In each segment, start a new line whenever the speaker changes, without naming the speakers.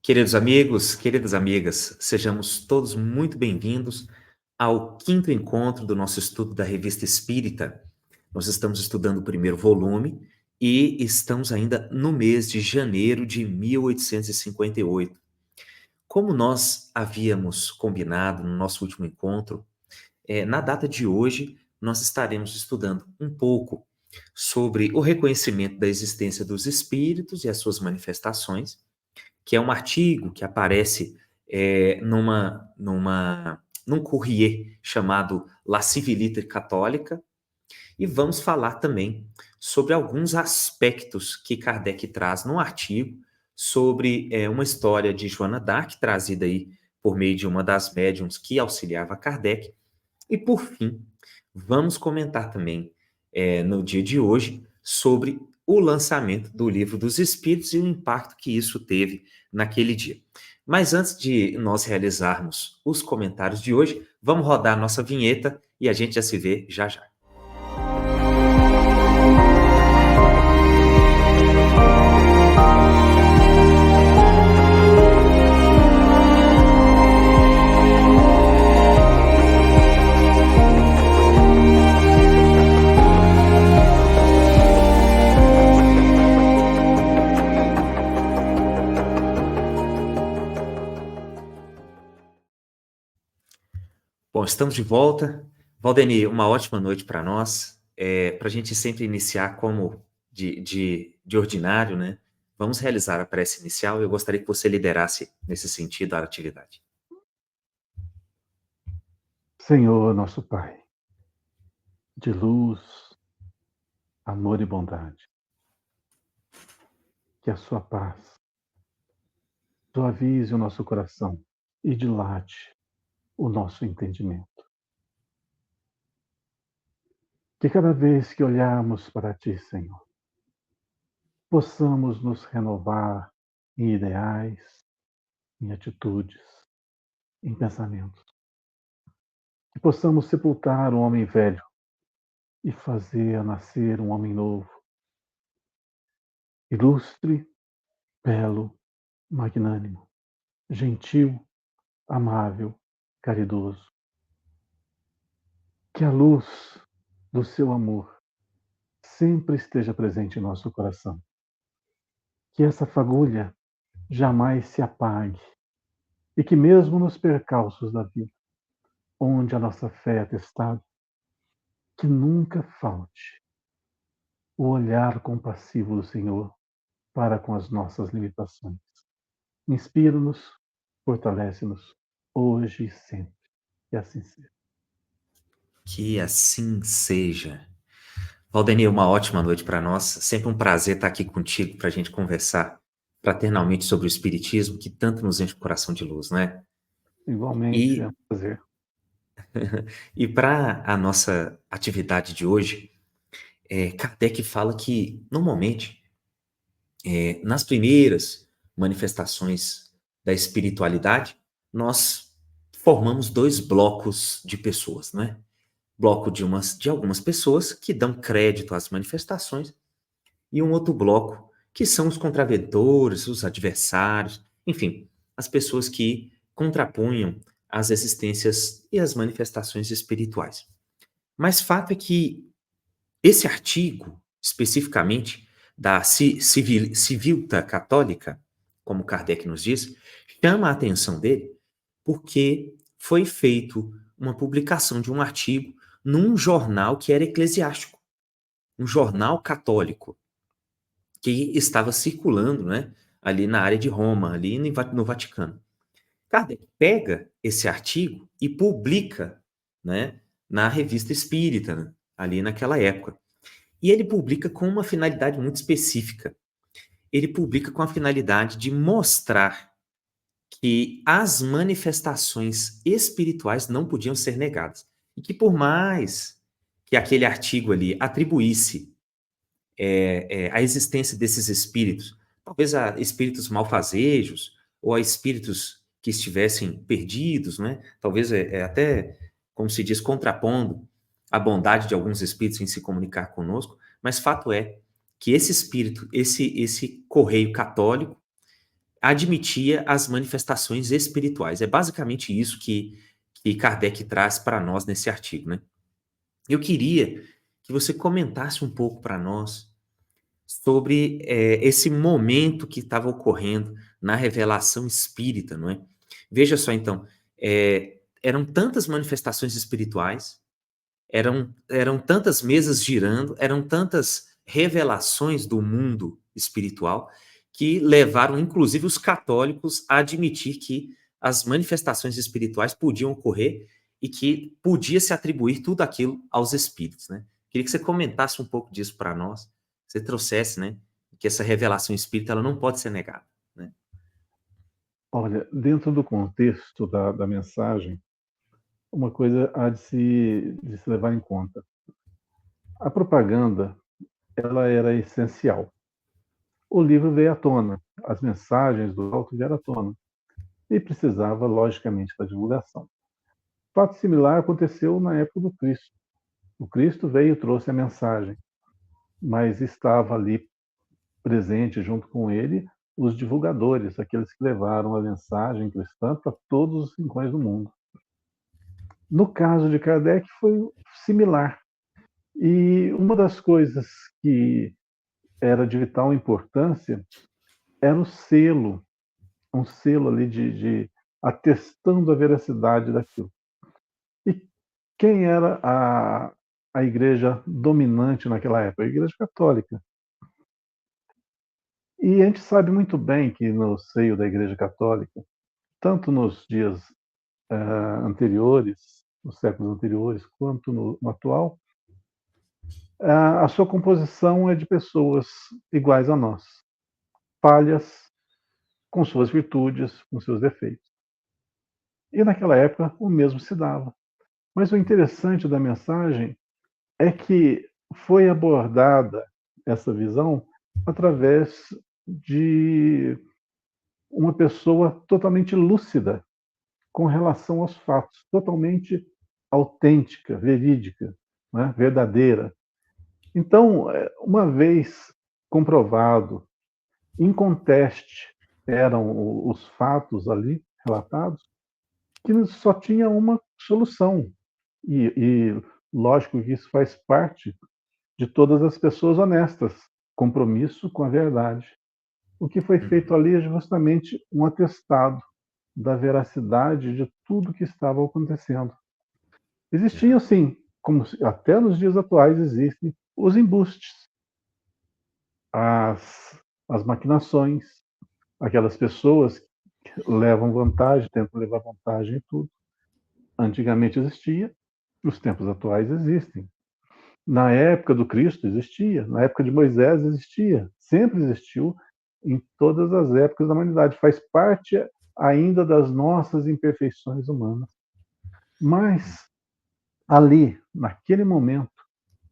Queridos amigos, queridas amigas, sejamos todos muito bem-vindos ao quinto encontro do nosso estudo da Revista Espírita. Nós estamos estudando o primeiro volume e estamos ainda no mês de janeiro de 1858. Como nós havíamos combinado no nosso último encontro, na data de hoje nós estaremos estudando um pouco sobre o reconhecimento da existência dos espíritos e as suas manifestações, que é um artigo que aparece num courrier chamado La Civilité Católica, e vamos falar também sobre alguns aspectos que Kardec traz no artigo sobre uma história de Joana d'Arc, trazida aí por meio de uma das médiuns que auxiliava Kardec. E, por fim, vamos comentar também, no dia de hoje, sobre o lançamento do Livro dos Espíritos e o impacto que isso teve naquele dia. Mas antes de nós realizarmos os comentários de hoje, vamos rodar a nossa vinheta e a gente já se vê já já. Bom, estamos de volta. Valdeni, uma ótima noite para nós. Para a gente sempre iniciar como de ordinário, né? Vamos realizar a prece inicial. Eu gostaria que você liderasse nesse sentido a atividade.
Senhor, nosso Pai, de luz, amor e bondade, que a sua paz suavize o nosso coração e dilate o nosso entendimento. Que cada vez que olharmos para Ti, Senhor, possamos nos renovar em ideais, em atitudes, em pensamentos. Que possamos sepultar o homem velho e fazer nascer um homem novo, ilustre, belo, magnânimo, gentil, amável, caridoso. Que a luz do seu amor sempre esteja presente em nosso coração. Que essa fagulha jamais se apague e que mesmo nos percalços da vida, onde a nossa fé é testada, que nunca falte o olhar compassivo do Senhor para com as nossas limitações. Inspira-nos, fortalece-nos, hoje e sempre. Que assim seja.
Que assim seja. Valdeni, uma ótima noite para nós. Sempre um prazer estar aqui contigo para a gente conversar fraternalmente sobre o Espiritismo, que tanto nos enche o coração de luz, né?
Igualmente, é um
E,
prazer.
e para a nossa atividade de hoje, Kardec fala que, normalmente, nas primeiras manifestações da espiritualidade, nós formamos dois blocos de pessoas, né? Bloco de algumas pessoas que dão crédito às manifestações e um outro bloco que são os contraventores, os adversários, enfim, as pessoas que contrapunham as existências e as manifestações espirituais. Mas fato é que esse artigo, especificamente da Civilta Católica, como Kardec nos diz, chama a atenção dele porque foi feito uma publicação de um artigo num jornal que era eclesiástico, um jornal católico, que estava circulando, né, ali na área de Roma, ali no Vaticano. Kardec pega esse artigo e publica, né, na Revista Espírita, né, ali naquela época. E ele publica com uma finalidade muito específica. Ele publica com a finalidade de mostrar que as manifestações espirituais não podiam ser negadas. E que por mais que aquele artigo ali atribuísse a existência desses espíritos, talvez a espíritos malfazejos, ou a espíritos que estivessem perdidos, né? Talvez até, como se diz, contrapondo a bondade de alguns espíritos em se comunicar conosco, mas fato é que esse espírito, esse correio católico, admitia as manifestações espirituais. É basicamente isso que Kardec traz para nós nesse artigo, né? Eu queria que você comentasse um pouco para nós sobre esse momento que estava ocorrendo na revelação espírita, não é? Veja só, então, eram tantas manifestações espirituais, eram tantas mesas girando, eram tantas revelações do mundo espiritual que levaram, inclusive, os católicos a admitir que as manifestações espirituais podiam ocorrer e que podia se atribuir tudo aquilo aos espíritos, né? Queria que você comentasse um pouco disso para nós, você trouxesse, né, que essa revelação espírita ela não pode ser negada, né?
Olha, dentro do contexto da mensagem, uma coisa há de se levar em conta. A propaganda, ela era essencial. O livro veio à tona, as mensagens do alto vieram à tona, e precisava, logicamente, da divulgação. Fato similar aconteceu na época do Cristo. O Cristo veio e trouxe a mensagem, mas estava ali presente junto com ele os divulgadores, aqueles que levaram a mensagem cristã para todos os rincões do mundo. No caso de Kardec foi similar. E uma das coisas que era de vital importância era o selo, um selo ali de atestando a veracidade daquilo. E quem era a igreja dominante naquela época? A Igreja Católica. E a gente sabe muito bem que no seio da Igreja Católica, tanto nos dias anteriores, nos séculos anteriores, quanto no atual, a sua composição é de pessoas iguais a nós, falhas, com suas virtudes, com seus defeitos. E naquela época o mesmo se dava. Mas o interessante da mensagem é que foi abordada essa visão através de uma pessoa totalmente lúcida com relação aos fatos, totalmente autêntica, verídica, né, verdadeira. Então, uma vez comprovado, inconteste, eram os fatos ali relatados, que só tinha uma solução. E lógico que isso faz parte de todas as pessoas honestas, compromisso com a verdade. O que foi feito
Uhum.
ali é justamente um atestado da veracidade de tudo que estava acontecendo. Existiam,
Exato.
sim, como até nos dias atuais existem, os embustes, as maquinações, aquelas pessoas que levam vantagem, tentam levar vantagem em tudo. Antigamente existia, nos tempos atuais existem. Na época do Cristo existia, na época de Moisés existia, sempre existiu em todas as épocas da humanidade. Faz parte ainda das nossas imperfeições humanas. Mas ali, naquele momento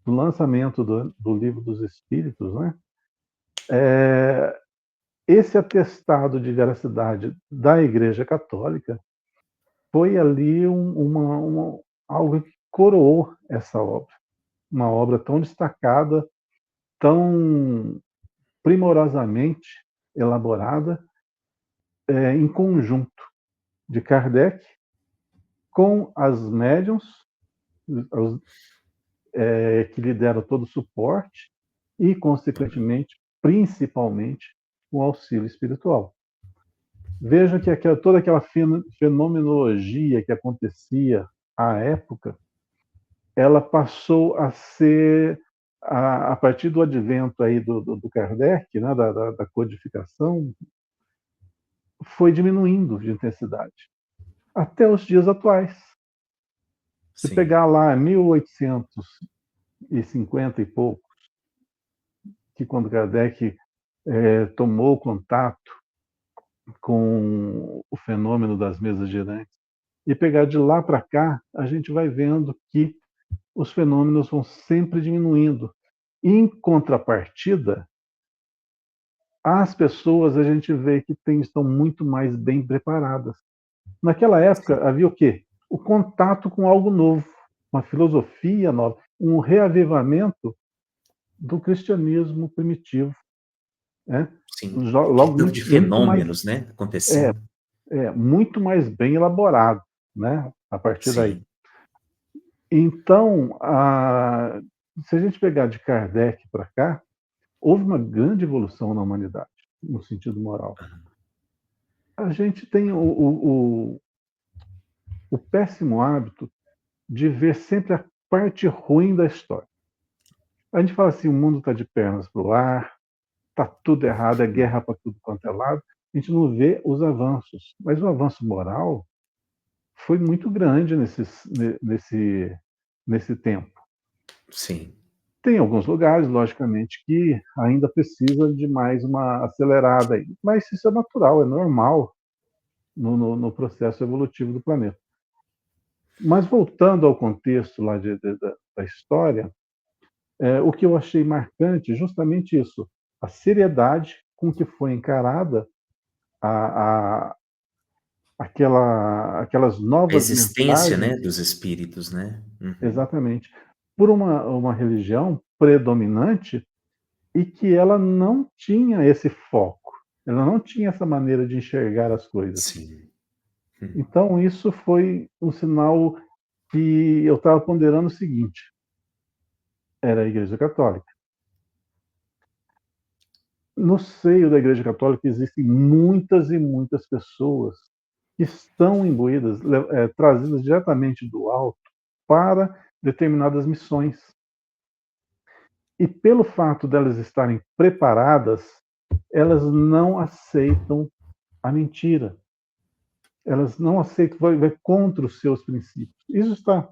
do lançamento do Livro dos Espíritos, né, esse atestado de veracidade da Igreja Católica foi ali algo que coroou essa obra. Uma obra tão destacada, tão primorosamente elaborada, em conjunto de Kardec com as médiums, que lhe deram todo o suporte e, consequentemente, principalmente, o auxílio espiritual. Vejam que toda aquela fenomenologia que acontecia à época, ela passou a ser, a partir do advento aí do Kardec, né, da codificação, foi diminuindo de intensidade, até os dias atuais. Se
Sim.
pegar lá 1850 e poucos, que quando Kardec tomou contato com o fenômeno das mesas girantes, e pegar de lá para cá, a gente vai vendo que os fenômenos vão sempre diminuindo. Em contrapartida, as pessoas a gente vê que estão muito mais bem preparadas. Naquela
Sim.
época havia o quê? O contato com algo novo, uma filosofia nova, um reavivamento do cristianismo primitivo. né?
Sim. Que
Logo
tanto de
muito mais,
fenômenos, né,
é,
acontecendo.
muito mais bem elaborado, né? A partir daí.
Sim.
Então, se a gente pegar de Kardec para cá, houve uma grande evolução na humanidade, no sentido moral. A gente tem o péssimo hábito de ver sempre a parte ruim da história. A gente fala assim, o mundo está de pernas para o ar, está tudo errado, é guerra para tudo quanto é lado. A gente não vê os avanços. Mas o avanço moral foi muito grande nesse tempo.
Sim.
Tem alguns lugares, logicamente, que ainda precisa de mais uma acelerada aí. Mas isso é natural, é normal no processo evolutivo do planeta. Mas voltando ao contexto lá da história, o que eu achei marcante, justamente isso, a seriedade com que foi encarada a, a, aquelas
A
novas
existência,
mensagens,
né, dos espíritos, né. Uhum.
exatamente, por uma religião predominante e que ela não tinha esse foco, ela não tinha essa maneira de enxergar as coisas.
Sim. Hum.
Então, isso foi um sinal que eu estava ponderando o seguinte: era a Igreja Católica. No seio da Igreja Católica existem muitas e muitas pessoas que estão imbuídas, trazidas diretamente do alto para determinadas missões. E pelo fato delas estarem preparadas, elas não aceitam a mentira. Elas não aceitam, vai contra os seus princípios. Isso está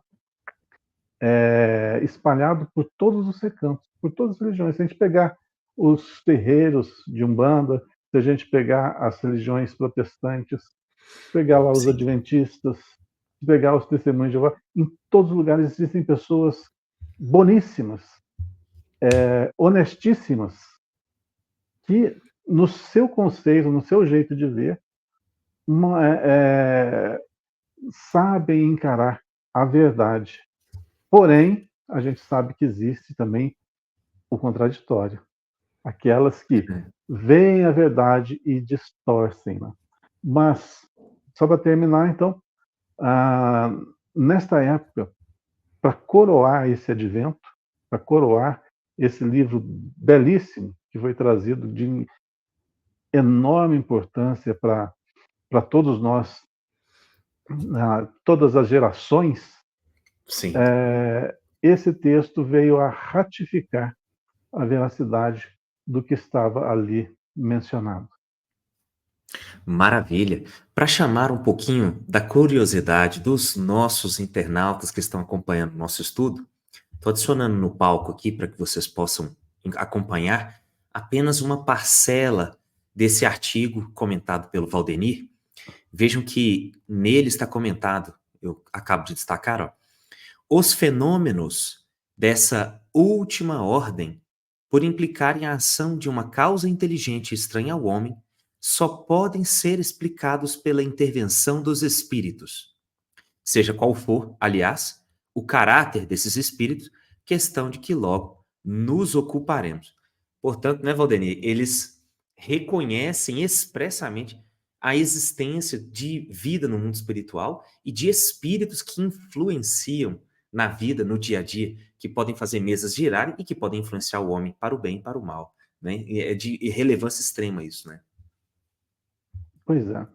espalhado por todos os recantos, por todas as religiões. Se a gente pegar os terreiros de Umbanda, se a gente pegar as religiões protestantes, pegar lá os
Sim.
adventistas, pegar os testemunhos de Jeová, em todos os lugares existem pessoas boníssimas, honestíssimas, que no seu conceito, no seu jeito de ver, uma, sabem encarar a verdade. Porém, a gente sabe que existe também o contraditório. Aquelas que
É.
veem a verdade e distorcem-na. Mas, só para terminar, então, ah, nesta época, para coroar esse advento, para coroar esse livro belíssimo que foi trazido de enorme importância para todos nós, todas as gerações,
Sim.
esse texto veio a ratificar a veracidade do que estava ali mencionado.
Maravilha. Para chamar um pouquinho da curiosidade dos nossos internautas que estão acompanhando o nosso estudo, estou adicionando no palco aqui para que vocês possam acompanhar apenas uma parcela desse artigo comentado pelo Valdenir. Vejam que nele está comentado, eu acabo de destacar, ó, os fenômenos dessa última ordem, por implicarem a ação de uma causa inteligente estranha ao homem, só podem ser explicados pela intervenção dos espíritos. Seja qual for, aliás, o caráter desses espíritos, questão de que logo nos ocuparemos. Portanto, né, Valdenir, eles reconhecem expressamente a existência de vida no mundo espiritual e de espíritos que influenciam na vida, no dia a dia, que podem fazer mesas girarem e que podem influenciar o homem para o bem e para o mal. Né? E é de relevância extrema isso, né?
Pois é.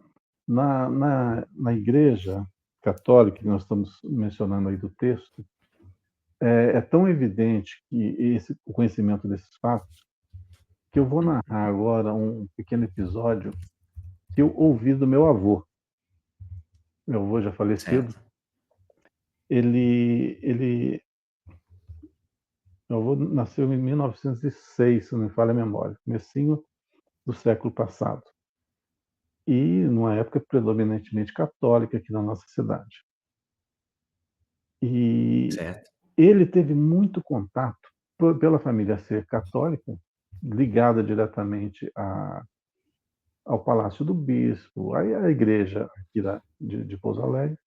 Na Igreja Católica, que nós estamos mencionando aí do texto, é tão evidente que o conhecimento desses fatos, que eu vou narrar agora um pequeno episódio que eu ouvi do meu avô. Meu avô já falecido,
Certo,
ele meu avô nasceu em 1906, se não me falha a memória, comecinho do século passado. E numa época predominantemente católica aqui na nossa cidade. E
certo.
ele teve muito contato, pela família ser católica, ligada diretamente ao Palácio do Bispo, à igreja aqui de Pouso Alegre.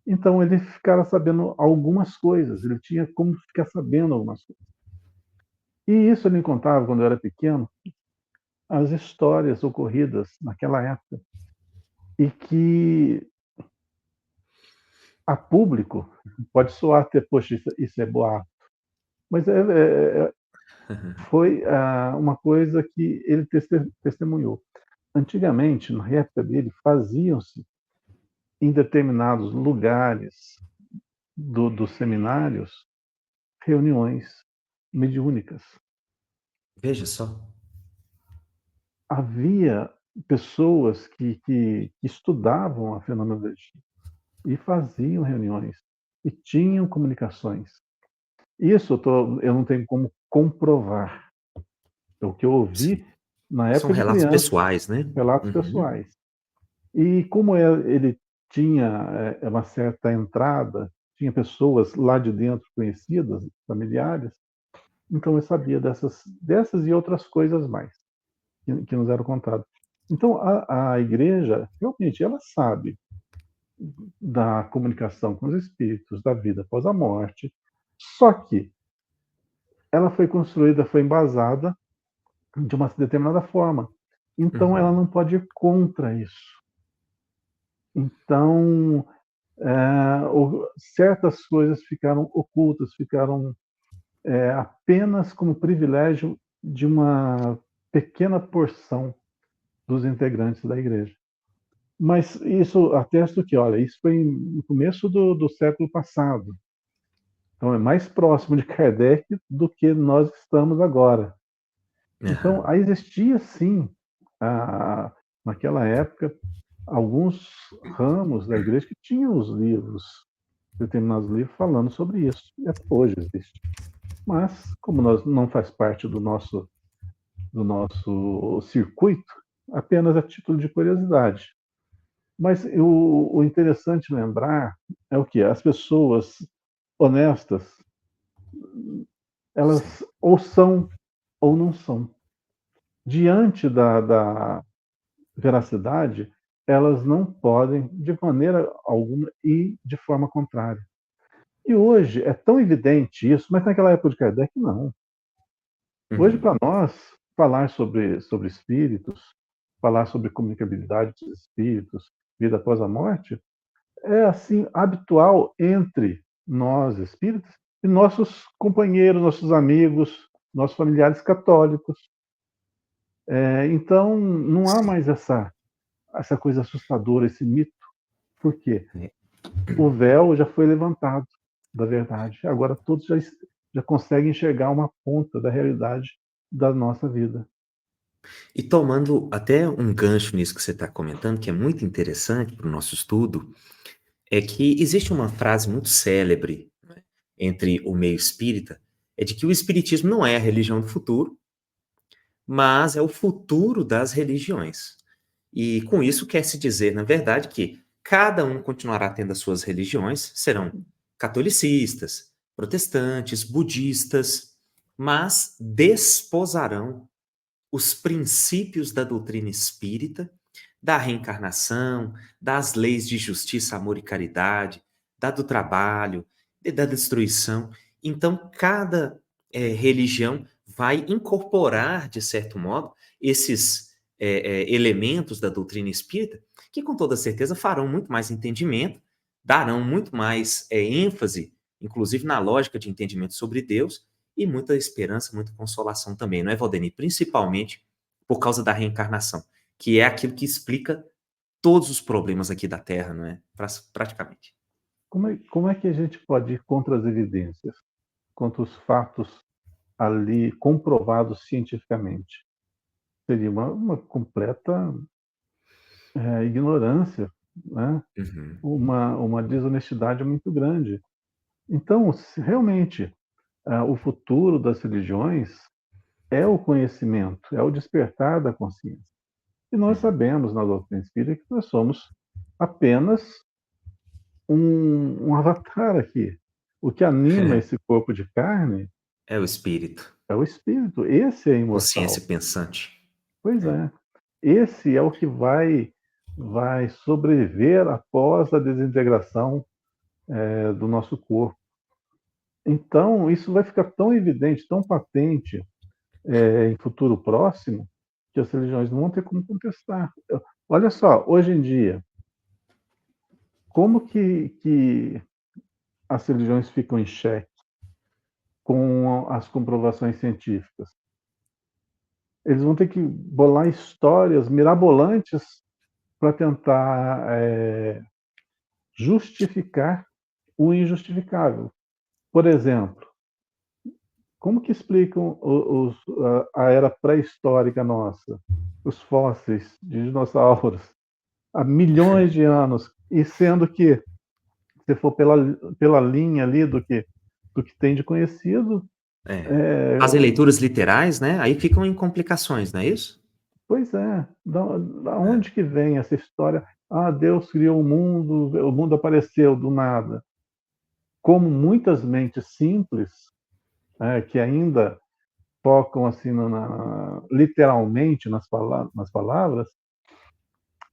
Então ele ficava sabendo algumas coisas, ele tinha como ficar sabendo algumas coisas. E isso ele me contava quando eu era pequeno, as histórias ocorridas naquela época e que a público pode soar até, poxa, isso é boato, mas foi uma coisa que ele testemunhou. Antigamente, na época dele, faziam-se em determinados lugares dos seminários reuniões mediúnicas.
Veja só.
Havia pessoas que estudavam a fenomenologia e faziam reuniões e tinham comunicações. Isso eu não tenho como comprovar. É o que eu
Sim.
ouvi na
São
época de
relatos
criança,
pessoais, né?
relatos
Uhum.
pessoais. E como ele tinha uma certa entrada, tinha pessoas lá de dentro conhecidas, familiares, então eu sabia dessas e outras coisas mais que nos eram contadas. Então a igreja realmente ela sabe da comunicação com os espíritos, da vida após a morte, só que ela foi construída, foi embasada de uma determinada forma. Então ela
Uhum.
não pode ir contra isso. Então certas coisas ficaram ocultas, ficaram apenas como privilégio de uma pequena porção dos integrantes da igreja. Mas isso atesto que, olha, isso foi no começo do século passado. Então é mais próximo de Kardec do que nós estamos agora. Então,
Aham.
existia sim, a, naquela época, alguns ramos da igreja que tinham os livros, determinados livros falando sobre isso. E até hoje existe. Mas, como nós não faz parte do nosso circuito, apenas a título de curiosidade. Mas o interessante lembrar é o que? As pessoas honestas,
Sim.
elas ou são ou não são. Diante da veracidade, elas não podem, de maneira alguma, ir de forma contrária. E hoje é tão evidente isso, mas naquela época de Kardec, não. Hoje,
Uhum.
para nós, falar sobre espíritos, falar sobre comunicabilidade dos espíritos, vida após a morte, é assim habitual entre nós espíritas e nossos companheiros, nossos amigos, nossos familiares católicos. Então, não há
Sim.
mais essa coisa assustadora, esse mito. Por quê?
É.
O véu já foi levantado da verdade. Agora todos já conseguem enxergar uma ponta da realidade da nossa vida.
E tomando até um gancho nisso que você está comentando, que é muito interessante para o nosso estudo, é que existe uma frase muito célebre, né, entre o meio espírita, é de que o espiritismo não é a religião do futuro, mas é o futuro das religiões. E com isso quer-se dizer, na verdade, que cada um continuará tendo as suas religiões, serão catolicistas, protestantes, budistas, mas desposarão os princípios da doutrina espírita, da reencarnação, das leis de justiça, amor e caridade, da do trabalho, e da destruição. Então, cada religião vai incorporar, de certo modo, esses elementos da doutrina espírita, que com toda certeza farão muito mais entendimento, darão muito mais ênfase, inclusive na lógica de entendimento sobre Deus, e muita esperança, muita consolação também, não é, Valdeni? Principalmente por causa da reencarnação, que é aquilo que explica todos os problemas aqui da Terra, não é? Praticamente.
Como é que a gente pode ir contra as evidências, contra os fatos ali comprovados cientificamente? Seria uma completa ignorância, né?
Uhum,
Uma desonestidade muito grande. Então, se realmente o futuro das religiões é o conhecimento, é o despertar da consciência. E nós
uhum.
sabemos na doutrina espírita que nós somos apenas um avatar aqui. O que anima esse corpo de carne
É o espírito,
é o espírito. Esse é
consciência
imortal.
pensante.
Pois
É.
é. Esse é o que vai sobreviver após a desintegração do nosso corpo. Então, isso vai ficar tão evidente, tão patente em futuro próximo, que as religiões não vão ter como contestar. Olha só, hoje em dia, como que as religiões ficam em xeque com as comprovações científicas? Eles vão ter que bolar histórias mirabolantes para tentar justificar o injustificável. Por exemplo, como que explicam a era pré-histórica nossa, os fósseis de dinossauros, há milhões de anos, e sendo que, se for pela linha ali do que tem de conhecido,
É. Fazem leituras literais, né? Aí ficam em complicações, não é isso?
pois é, da
É.
onde que vem essa história? Ah, Deus criou o mundo apareceu do nada. Como muitas mentes simples, que ainda focam assim literalmente nas palavras,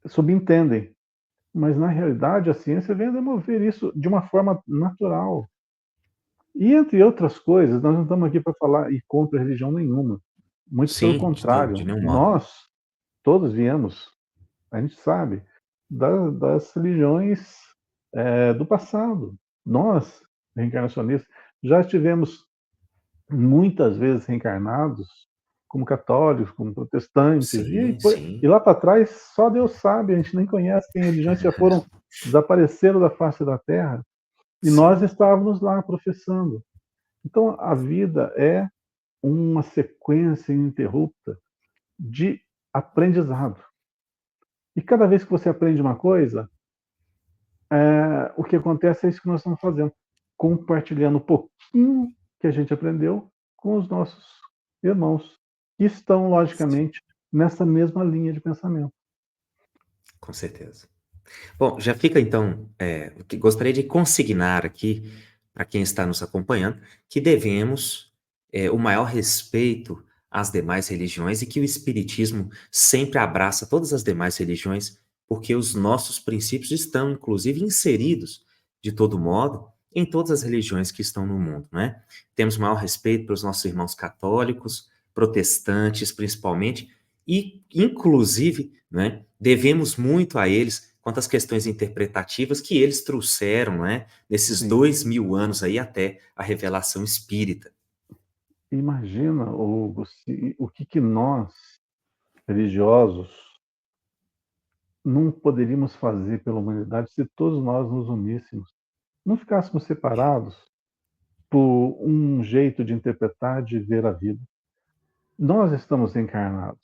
subentendem. Mas na realidade a ciência vem a demover isso de uma forma natural. E entre outras coisas, nós não estamos aqui para falar e contra religião nenhuma. Muito pelo
Sim, de
contrário,
nenhum modo.
nós todos viemos, a gente sabe, das religiões do passado. Nós, reencarnacionistas, já estivemos muitas vezes reencarnados como católicos, como protestantes,
Sim,
e
sim.
lá para trás só Deus sabe, a gente nem conhece, tem religiões que já foram, desapareceram da face da Terra, e nós
Sim,
estávamos lá professando. Então a vida é uma sequência ininterrupta de aprendizado. E cada vez que você aprende uma coisa, o que acontece é isso que nós estamos fazendo, compartilhando um pouquinho que a gente aprendeu com os nossos irmãos, que estão,
sim,
logicamente, nessa mesma linha de pensamento.
com certeza. Bom, já fica então, o que gostaria de consignar aqui, para quem está nos acompanhando, que devemos o maior respeito às demais religiões e que o Espiritismo sempre abraça todas as demais religiões, porque os nossos princípios estão, inclusive, inseridos, de todo modo, em todas as religiões que estão no mundo, né? Temos o maior respeito pelos nossos irmãos católicos, protestantes, principalmente, e, inclusive, né, devemos muito a eles quanto às questões interpretativas que eles trouxeram, né, nesses
Sim.
2000 anos aí até a revelação espírita.
Imagina, Hugo, o que nós, religiosos, não poderíamos fazer pela humanidade se todos nós nos uníssemos, não ficássemos separados por um jeito de interpretar, de ver a vida. Nós estamos encarnados.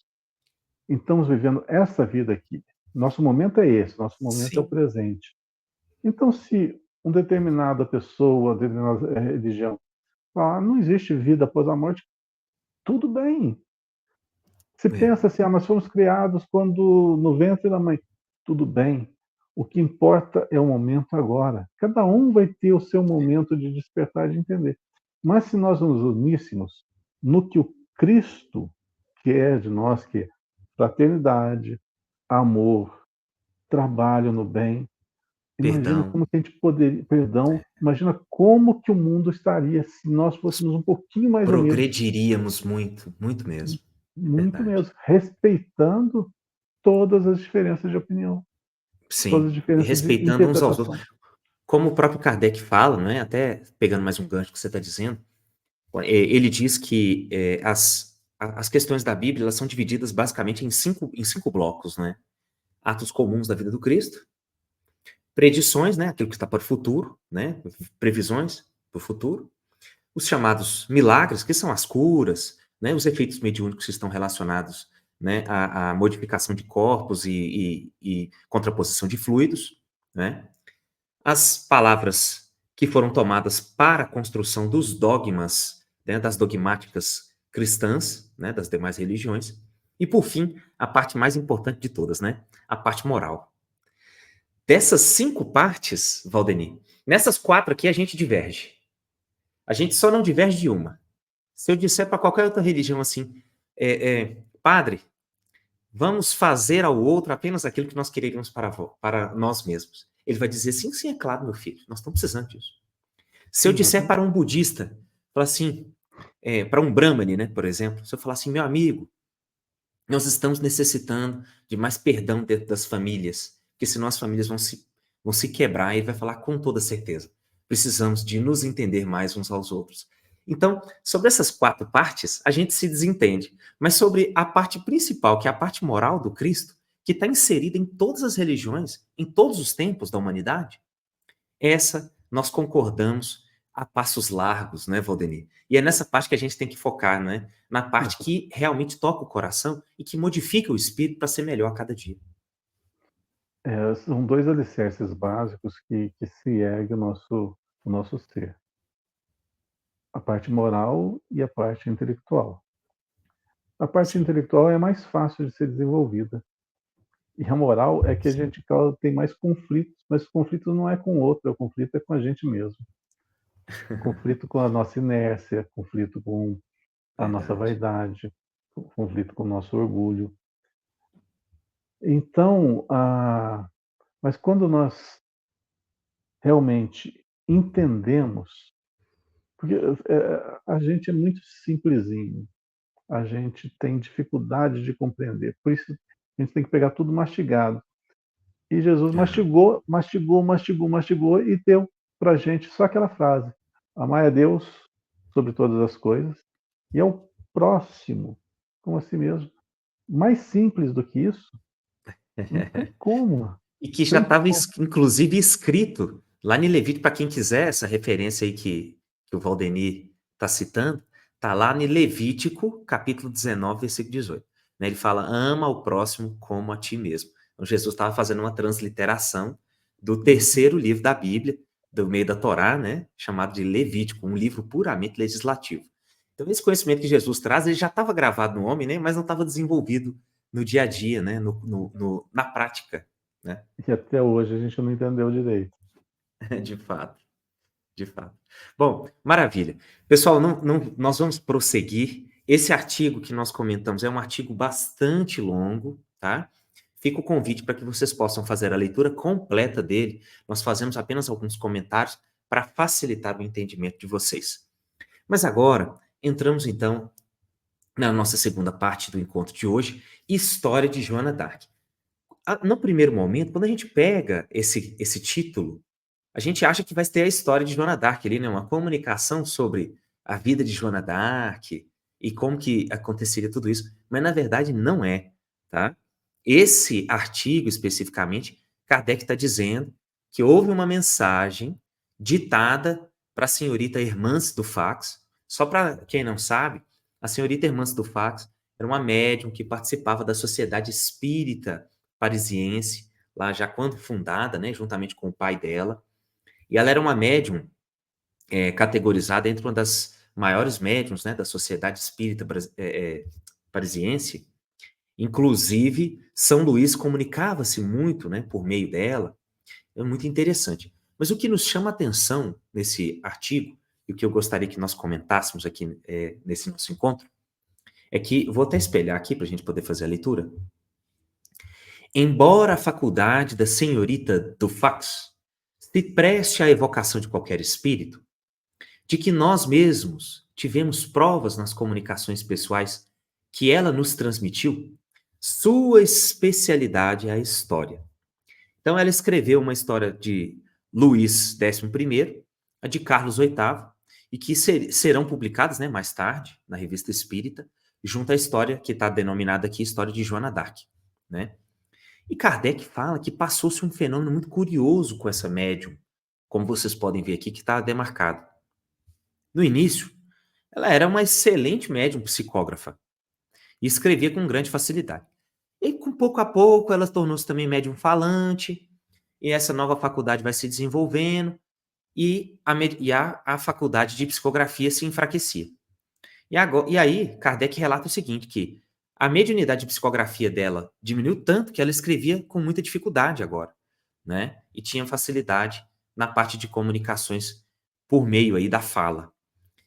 Estamos vivendo essa vida aqui. Nosso momento é esse, nosso momento é o
Sim,
presente. Então, se uma determinada pessoa, uma determinada religião falar, não existe vida após a morte, tudo bem. Se
é,
pensa assim, nós fomos criados quando no ventre da mãe, tudo bem. O que importa é o momento agora. Cada um vai ter o seu momento de despertar, de entender. Mas se nós nos uníssemos no que o Cristo quer de nós, que é fraternidade, amor, trabalho no bem, imagina
perdão,
como que a gente poderia, perdão, imagina como que o mundo estaria se nós fôssemos um pouquinho mais unidos,
progrediríamos muito, muito mesmo. É
muito
verdade.
mesmo, respeitando todas as diferenças de opinião, todas as
Sim, e
diferenças de
respeitando uns aos outros.
interpretação.
Como o próprio Kardec fala, né, até pegando mais um gancho que você está dizendo, ele diz que as questões da Bíblia elas são divididas basicamente em cinco blocos, né? Atos comuns da vida do Cristo, predições, né, aquilo que está para o futuro, né, previsões para o futuro, os chamados milagres, que são as curas, né, os efeitos mediúnicos que estão relacionados, né, à modificação de corpos e contraposição de fluidos, né, as palavras que foram tomadas para a construção dos dogmas, né, das dogmáticas cristãs, né, das demais religiões, e por fim, a parte mais importante de todas, né, a parte moral. Dessas cinco partes, Valdemir, nessas quatro aqui a gente diverge. A gente só não diverge de uma. Se eu disser para qualquer outra religião assim, padre, vamos fazer ao outro apenas aquilo que nós queríamos para nós mesmos. Ele vai dizer, sim, sim, é claro, meu filho, nós estamos precisando disso. Se eu disser
Exatamente.
para um budista, falar assim, para um brahmane, né, por exemplo, se eu falar assim, meu amigo, Nós estamos necessitando de mais perdão dentro das famílias, porque senão as famílias vão se quebrar, e ele vai falar com toda certeza. Precisamos de nos entender mais uns aos outros. Então, sobre essas 4 partes, a gente se desentende, mas sobre a parte principal, que é a parte moral do Cristo, que está inserida em todas as religiões, em todos os tempos da humanidade, essa nós concordamos a passos largos, né, Valdemir? E é nessa parte que a gente tem que focar, né? Na parte
Isso.
que realmente toca o coração e que modifica o espírito para ser melhor a cada dia.
São 2 alicerces básicos que se ergue o nosso ser, a parte moral e a parte intelectual. A parte
Sim.
intelectual é mais fácil de ser desenvolvida, e a moral é que a
Sim,
gente tem mais conflitos, mas o conflito não é com o outro, o conflito é com a gente mesmo. Conflito com a nossa inércia, conflito com a nossa
verdade.
vaidade, conflito com o nosso orgulho. Então, mas quando nós realmente entendemos, porque a gente é muito simplesinho, a gente tem dificuldade de compreender, por isso a gente tem que pegar tudo mastigado. E Jesus
Aham.
mastigou, mastigou, mastigou, mastigou e deu para a gente só aquela frase: amai a Deus sobre todas as coisas e ao próximo como a si mesmo. Mais simples do que isso, não tem como.
E que já
Tem
estava,
como.
inclusive, escrito lá em Levítico, para quem quiser essa referência aí que o Valdemir está citando, está lá em Levítico, capítulo 19, versículo 18. Né? Ele fala, ama o próximo como a ti mesmo. Então, Jesus estava fazendo uma transliteração do
Uhum.
terceiro livro da Bíblia, do meio da Torá, né? Chamado de Levítico, um livro puramente legislativo. Então, esse conhecimento que Jesus traz, ele já estava gravado no homem, né? Mas não estava desenvolvido no dia a dia, né? Na prática, né?
E até hoje a gente não entendeu direito.
De fato, de fato. Bom, maravilha. Pessoal, nós vamos prosseguir. Esse artigo que nós comentamos é um artigo bastante longo, tá? Fica o convite para que vocês possam fazer a leitura completa dele. Nós fazemos apenas alguns comentários para facilitar o entendimento de vocês. Mas agora, entramos então na nossa segunda parte do encontro de hoje, História de Joana d'Arc. No primeiro momento, quando a gente pega esse título, a gente acha que vai ter a história de Joana d'Arc ali, né? Uma comunicação sobre a vida de Joana d'Arc e como que aconteceria tudo isso. Mas na verdade não é, tá? Esse artigo especificamente, Kardec está dizendo que houve uma mensagem ditada para a senhorita Hermance do Fax. Só para quem não sabe, a senhorita Hermance do Fax era uma médium que participava da Sociedade Espírita Parisiense, lá já quando fundada, né, juntamente com o pai dela. E ela era uma médium categorizada entre uma das maiores médiums, né, da Sociedade Espírita Parisiense. Inclusive, São Luís comunicava-se muito, né, por meio dela. É muito interessante. Mas o que nos chama a atenção nesse artigo, e o que eu gostaria que nós comentássemos aqui nesse nosso encontro, é que, vou até espelhar aqui para a gente poder fazer a leitura. Embora a faculdade da senhorita do fax se preste à evocação de qualquer espírito, de que nós mesmos tivemos provas nas comunicações pessoais que ela nos transmitiu, sua especialidade é a história. Então, ela escreveu uma história de Luís XI, a de Carlos VIII, e que serão publicadas, né, mais tarde na Revista Espírita, junto à história que está denominada aqui História de Joana d'Arc. Né? E Kardec fala que passou-se um fenômeno muito curioso com essa médium, como vocês podem ver aqui, que está demarcado. No início, ela era uma excelente médium psicógrafa e escrevia com grande facilidade. E com pouco a pouco ela tornou-se também médium falante, e essa nova faculdade vai se desenvolvendo, e a faculdade de psicografia se enfraquecia. E aí, Kardec relata o seguinte, que a mediunidade de psicografia dela diminuiu tanto que ela escrevia com muita dificuldade agora, né? E tinha facilidade na parte de comunicações por meio aí da fala.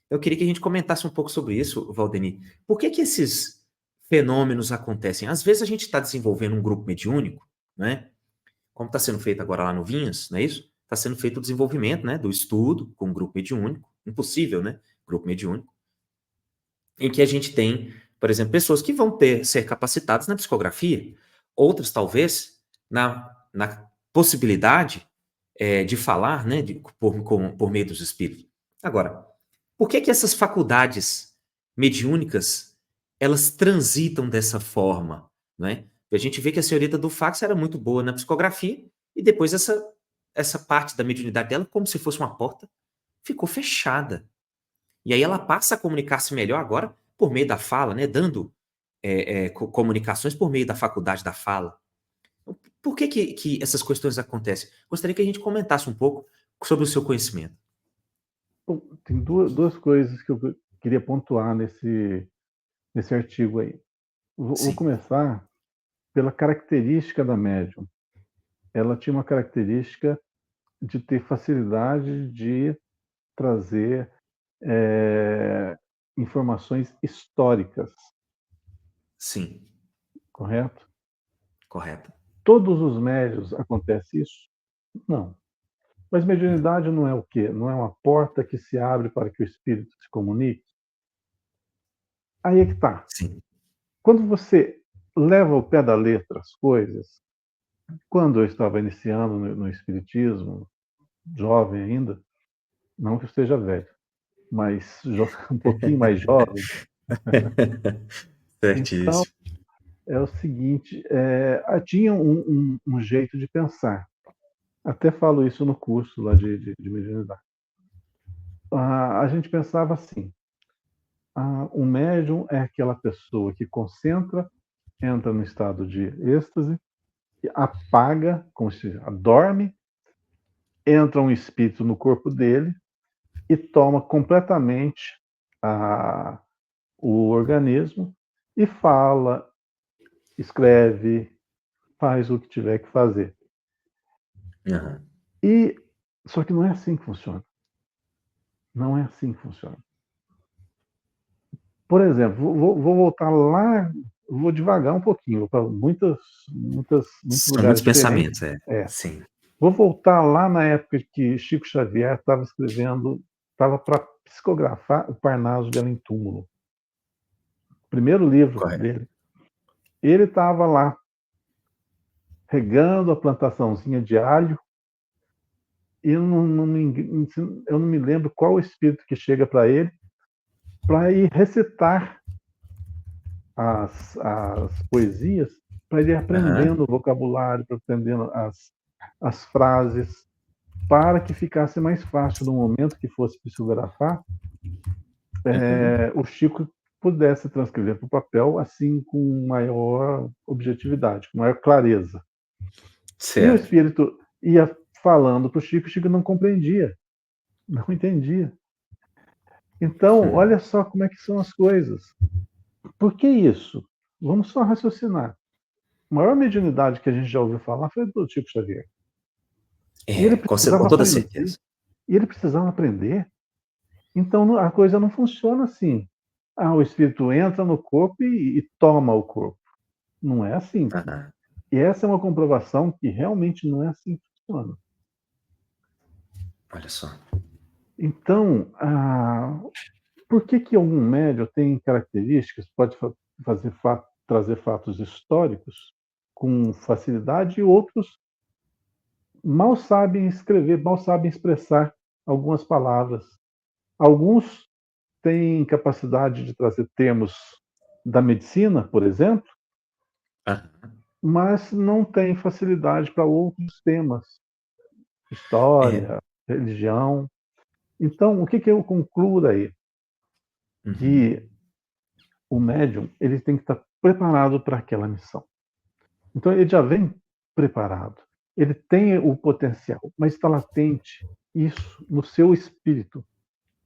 Eu queria que a gente comentasse um pouco sobre isso, Valdemir. Por que que esses fenômenos acontecem? Às vezes a gente está desenvolvendo um grupo mediúnico, né? Como está sendo feito agora lá no Vinhas, não é isso? Está sendo feito o desenvolvimento, né, do estudo com um grupo mediúnico, impossível, né? Grupo mediúnico, em que a gente tem Por exemplo, pessoas que vão ser capacitadas na psicografia, outras talvez na possibilidade de falar, né, por meio dos espíritos. Agora, por que essas faculdades mediúnicas elas transitam dessa forma, né? A gente vê que a senhorita do fax era muito boa na psicografia e depois essa parte da mediunidade dela, como se fosse uma porta, ficou fechada. E aí ela passa a comunicar-se melhor agora por meio da fala, né? Dando comunicações por meio da faculdade da fala. Por que essas questões acontecem? Gostaria que a gente comentasse um pouco sobre o seu conhecimento.
Bom, tem duas coisas que eu queria pontuar nesse artigo aí. Vou
Sim,
começar pela característica da médium. Ela tinha uma característica de ter facilidade de trazer informações históricas,
sim,
correto?
correto.
Todos os médiuns acontece isso? Não. Mas
Não.
mediunidade não é o quê? Não é uma porta que se abre para que o espírito se comunique? Aí é que está.
Sim.
Quando você leva ao pé da letra as coisas, quando eu estava iniciando no espiritismo, jovem ainda, não que eu esteja velho, mas um pouquinho mais jovem, então
Certíssimo.
é o seguinte, tinha um jeito de pensar. Até falo isso no curso lá de mediunidade. A gente pensava assim, um médium é aquela pessoa que concentra, entra no estado de êxtase, apaga, como se dorme, entra um espírito no corpo dele e toma completamente o organismo e fala, escreve, faz o que tiver que fazer.
Uhum.
E só que não é assim que funciona. Não é assim que funciona. Por exemplo, vou voltar lá, vou devagar um pouquinho, para muitos
São
lugares
muitos
diferentes.
pensamentos, é.
É.
Sim.
Vou voltar lá na época que Chico Xavier estava para psicografar o Parnaso de Além Túmulo. Primeiro livro
Correto.
dele. Ele estava lá, regando a plantaçãozinha de alho, e eu não me lembro qual o espírito que chega para ele, para ir recitar as poesias, para ele ir
Aham.
aprendendo o vocabulário, para aprendendo as frases, para que ficasse mais fácil no momento que fosse psicografar,
Uhum.
o Chico pudesse transcrever para o papel assim com maior objetividade, com maior clareza. E o
Certo.
espírito ia falando para o Chico não compreendia, não entendia. Então, olha só como é que são as coisas. Por que isso? Vamos só raciocinar. A maior mediunidade que a gente já ouviu falar foi do Chico Xavier. E ele
Com
precisava
toda
aprender.
certeza.
E ele precisava aprender. Então, a coisa não funciona assim. O espírito entra no corpo e toma o corpo. Não é assim.
Aham.
E essa é uma comprovação que realmente não é assim que funciona.
Olha só.
Então, por que algum médium tem características, pode trazer fatos históricos com facilidade e outros mal sabem escrever, mal sabem expressar algumas palavras. Alguns têm capacidade de trazer termos da medicina, por exemplo,
Aham.
mas não têm facilidade para outros temas,
É.
história, religião. Então, o que eu concluo daí?
Uhum.
Que o médium ele tem que estar preparado para aquela missão. Então, ele já vem preparado. Ele tem o potencial, mas está latente isso no seu espírito,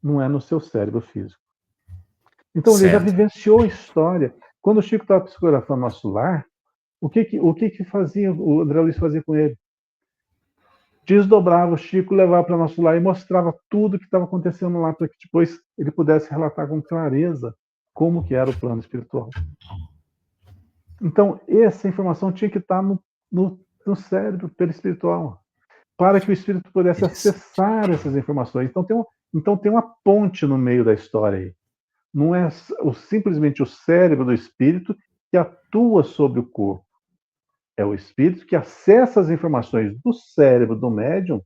não é no seu cérebro físico. Então, ele já
Certo.
vivenciou a história. Quando o Chico estava psicografando Nosso Lar, o que fazia, o André Luiz fazia com ele? Desdobrava o Chico, levava para Nosso Lar e mostrava tudo que estava acontecendo lá, para que depois ele pudesse relatar com clareza como que era o plano espiritual. Então, essa informação tinha que estar no cérebro perispiritual, para que o espírito pudesse
Interessante.
acessar essas informações. Então tem uma ponte no meio da história aí. Não é simplesmente o cérebro do espírito que atua sobre o corpo. É o espírito que acessa as informações do cérebro do médium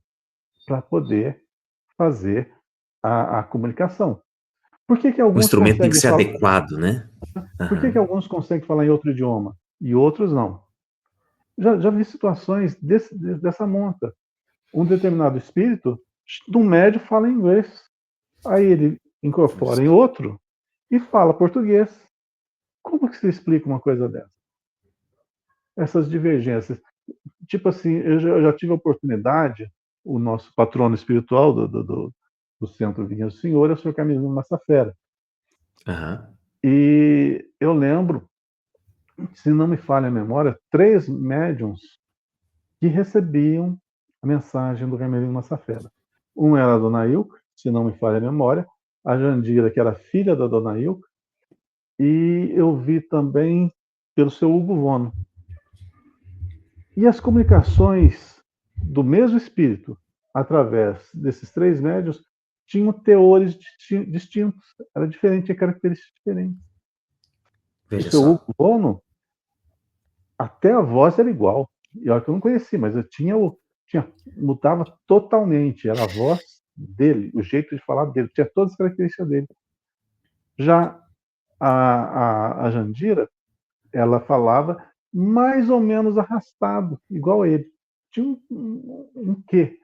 para poder fazer a comunicação. Por que, que
O
alguns
instrumento tem que
conseguem
ser
falar?
adequado, né?
Por que, que
Aham.
alguns conseguem falar em outro idioma e outros não? Já vi situações dessa monta. Um determinado espírito, do médio, fala inglês. Aí ele incorpora em outro e fala português. Como que se explica uma coisa dessa? Essas divergências. Tipo assim, eu já tive a oportunidade, o nosso patrono espiritual do Centro Vinhas do Senhor é o Sr. Camilo Massafera.
Aham.
E eu lembro, se não me falha a memória, 3 médiums que recebiam a mensagem do Carmelino Massafera. Um era a Dona Ilka, se não me falha a memória, a Jandira, que era filha da Dona Ilka, e eu vi também pelo seu Hugo Vono. E as comunicações do mesmo espírito, através desses 3 médios, tinham teores distintos, era diferente, tinha características diferentes. O
Veja
seu Hugo
só.
Bono, até a voz era igual. E olha que eu não conheci, mas eu mudava totalmente. Era a voz dele, o jeito de falar dele, tinha todas as características dele. Já a Jandira, ela falava mais ou menos arrastado, igual a ele. Tinha um quê?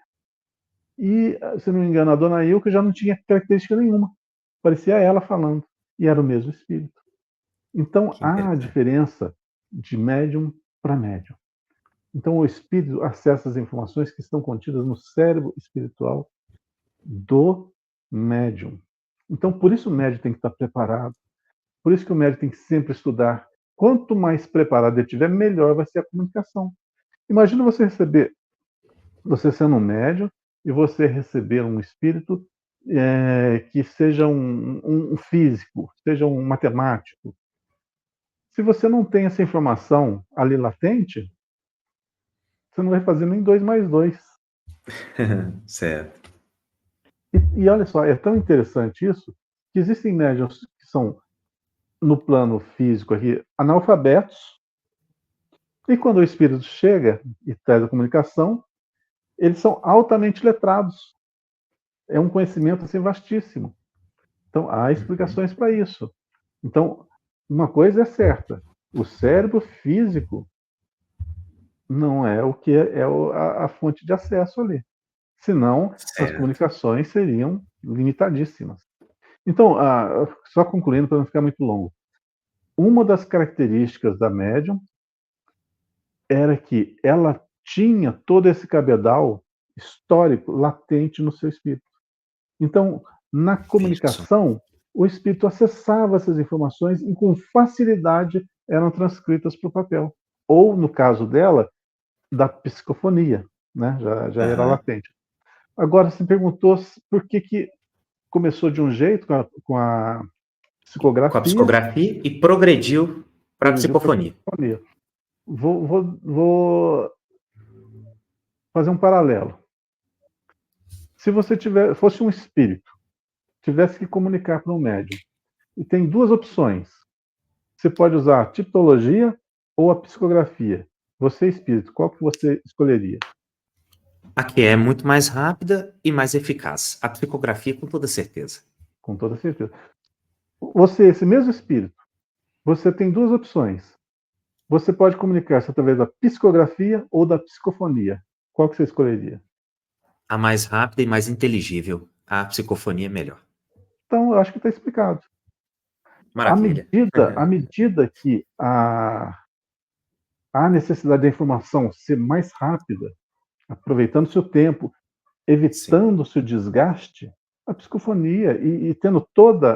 E, se não me engano, a dona Ilka já não tinha característica nenhuma. Parecia ela falando. E era o mesmo espírito. Então,
Que
há a
interessante.
diferença de médium para médium. Então, o espírito acessa as informações que estão contidas no cérebro espiritual do médium. Então, por isso o médium tem que estar preparado. Por isso que o médium tem que sempre estudar. Quanto mais preparado ele estiver, melhor vai ser a comunicação. Imagina você sendo um médium e você receber um espírito que seja um físico, seja um matemático. Se você não tem essa informação ali latente, você não vai fazer nem 2 mais 2.
Certo.
E olha só, é tão interessante isso, que existem médiums que são, no plano físico aqui, analfabetos, e quando o espírito chega e traz a comunicação, eles são altamente letrados. É um conhecimento assim vastíssimo. Então, há
Uhum.
explicações para isso. Então, uma coisa é certa: o cérebro físico não é o que é a fonte de acesso ali. Senão, as
Certo.
comunicações seriam limitadíssimas. Então, só concluindo para não ficar muito longo, uma das características da médium era que ela tinha todo esse cabedal histórico latente no seu espírito. Então, na
Veja só.
comunicação, o espírito acessava essas informações e com facilidade eram transcritas para o papel. Ou, no caso dela, da psicofonia, né? Já era
Aham.
latente. Agora, você perguntou por que começou de um jeito com a
Com a
psicografia,
psicografia e progrediu para a
progrediu para a
psicofonia.
psicofonia. Vou fazer um paralelo. Se você fosse um espírito, tivesse que comunicar para um médium, e tem 2 opções. Você pode usar a tipologia ou a psicografia. Você, espírito, qual que você escolheria?
A que é muito mais rápida e mais eficaz. A psicografia, com toda certeza.
Com toda certeza. Você, esse mesmo espírito, você tem 2 opções. Você pode comunicar-se através da psicografia ou da psicofonia. Qual que você escolheria?
A mais rápida e mais inteligível. A psicofonia é melhor.
Então, eu acho que está explicado.
Maravilha.
À medida que a necessidade da informação ser mais rápida, aproveitando seu tempo,
Sim.
evitando-se o desgaste, a psicofonia e tendo toda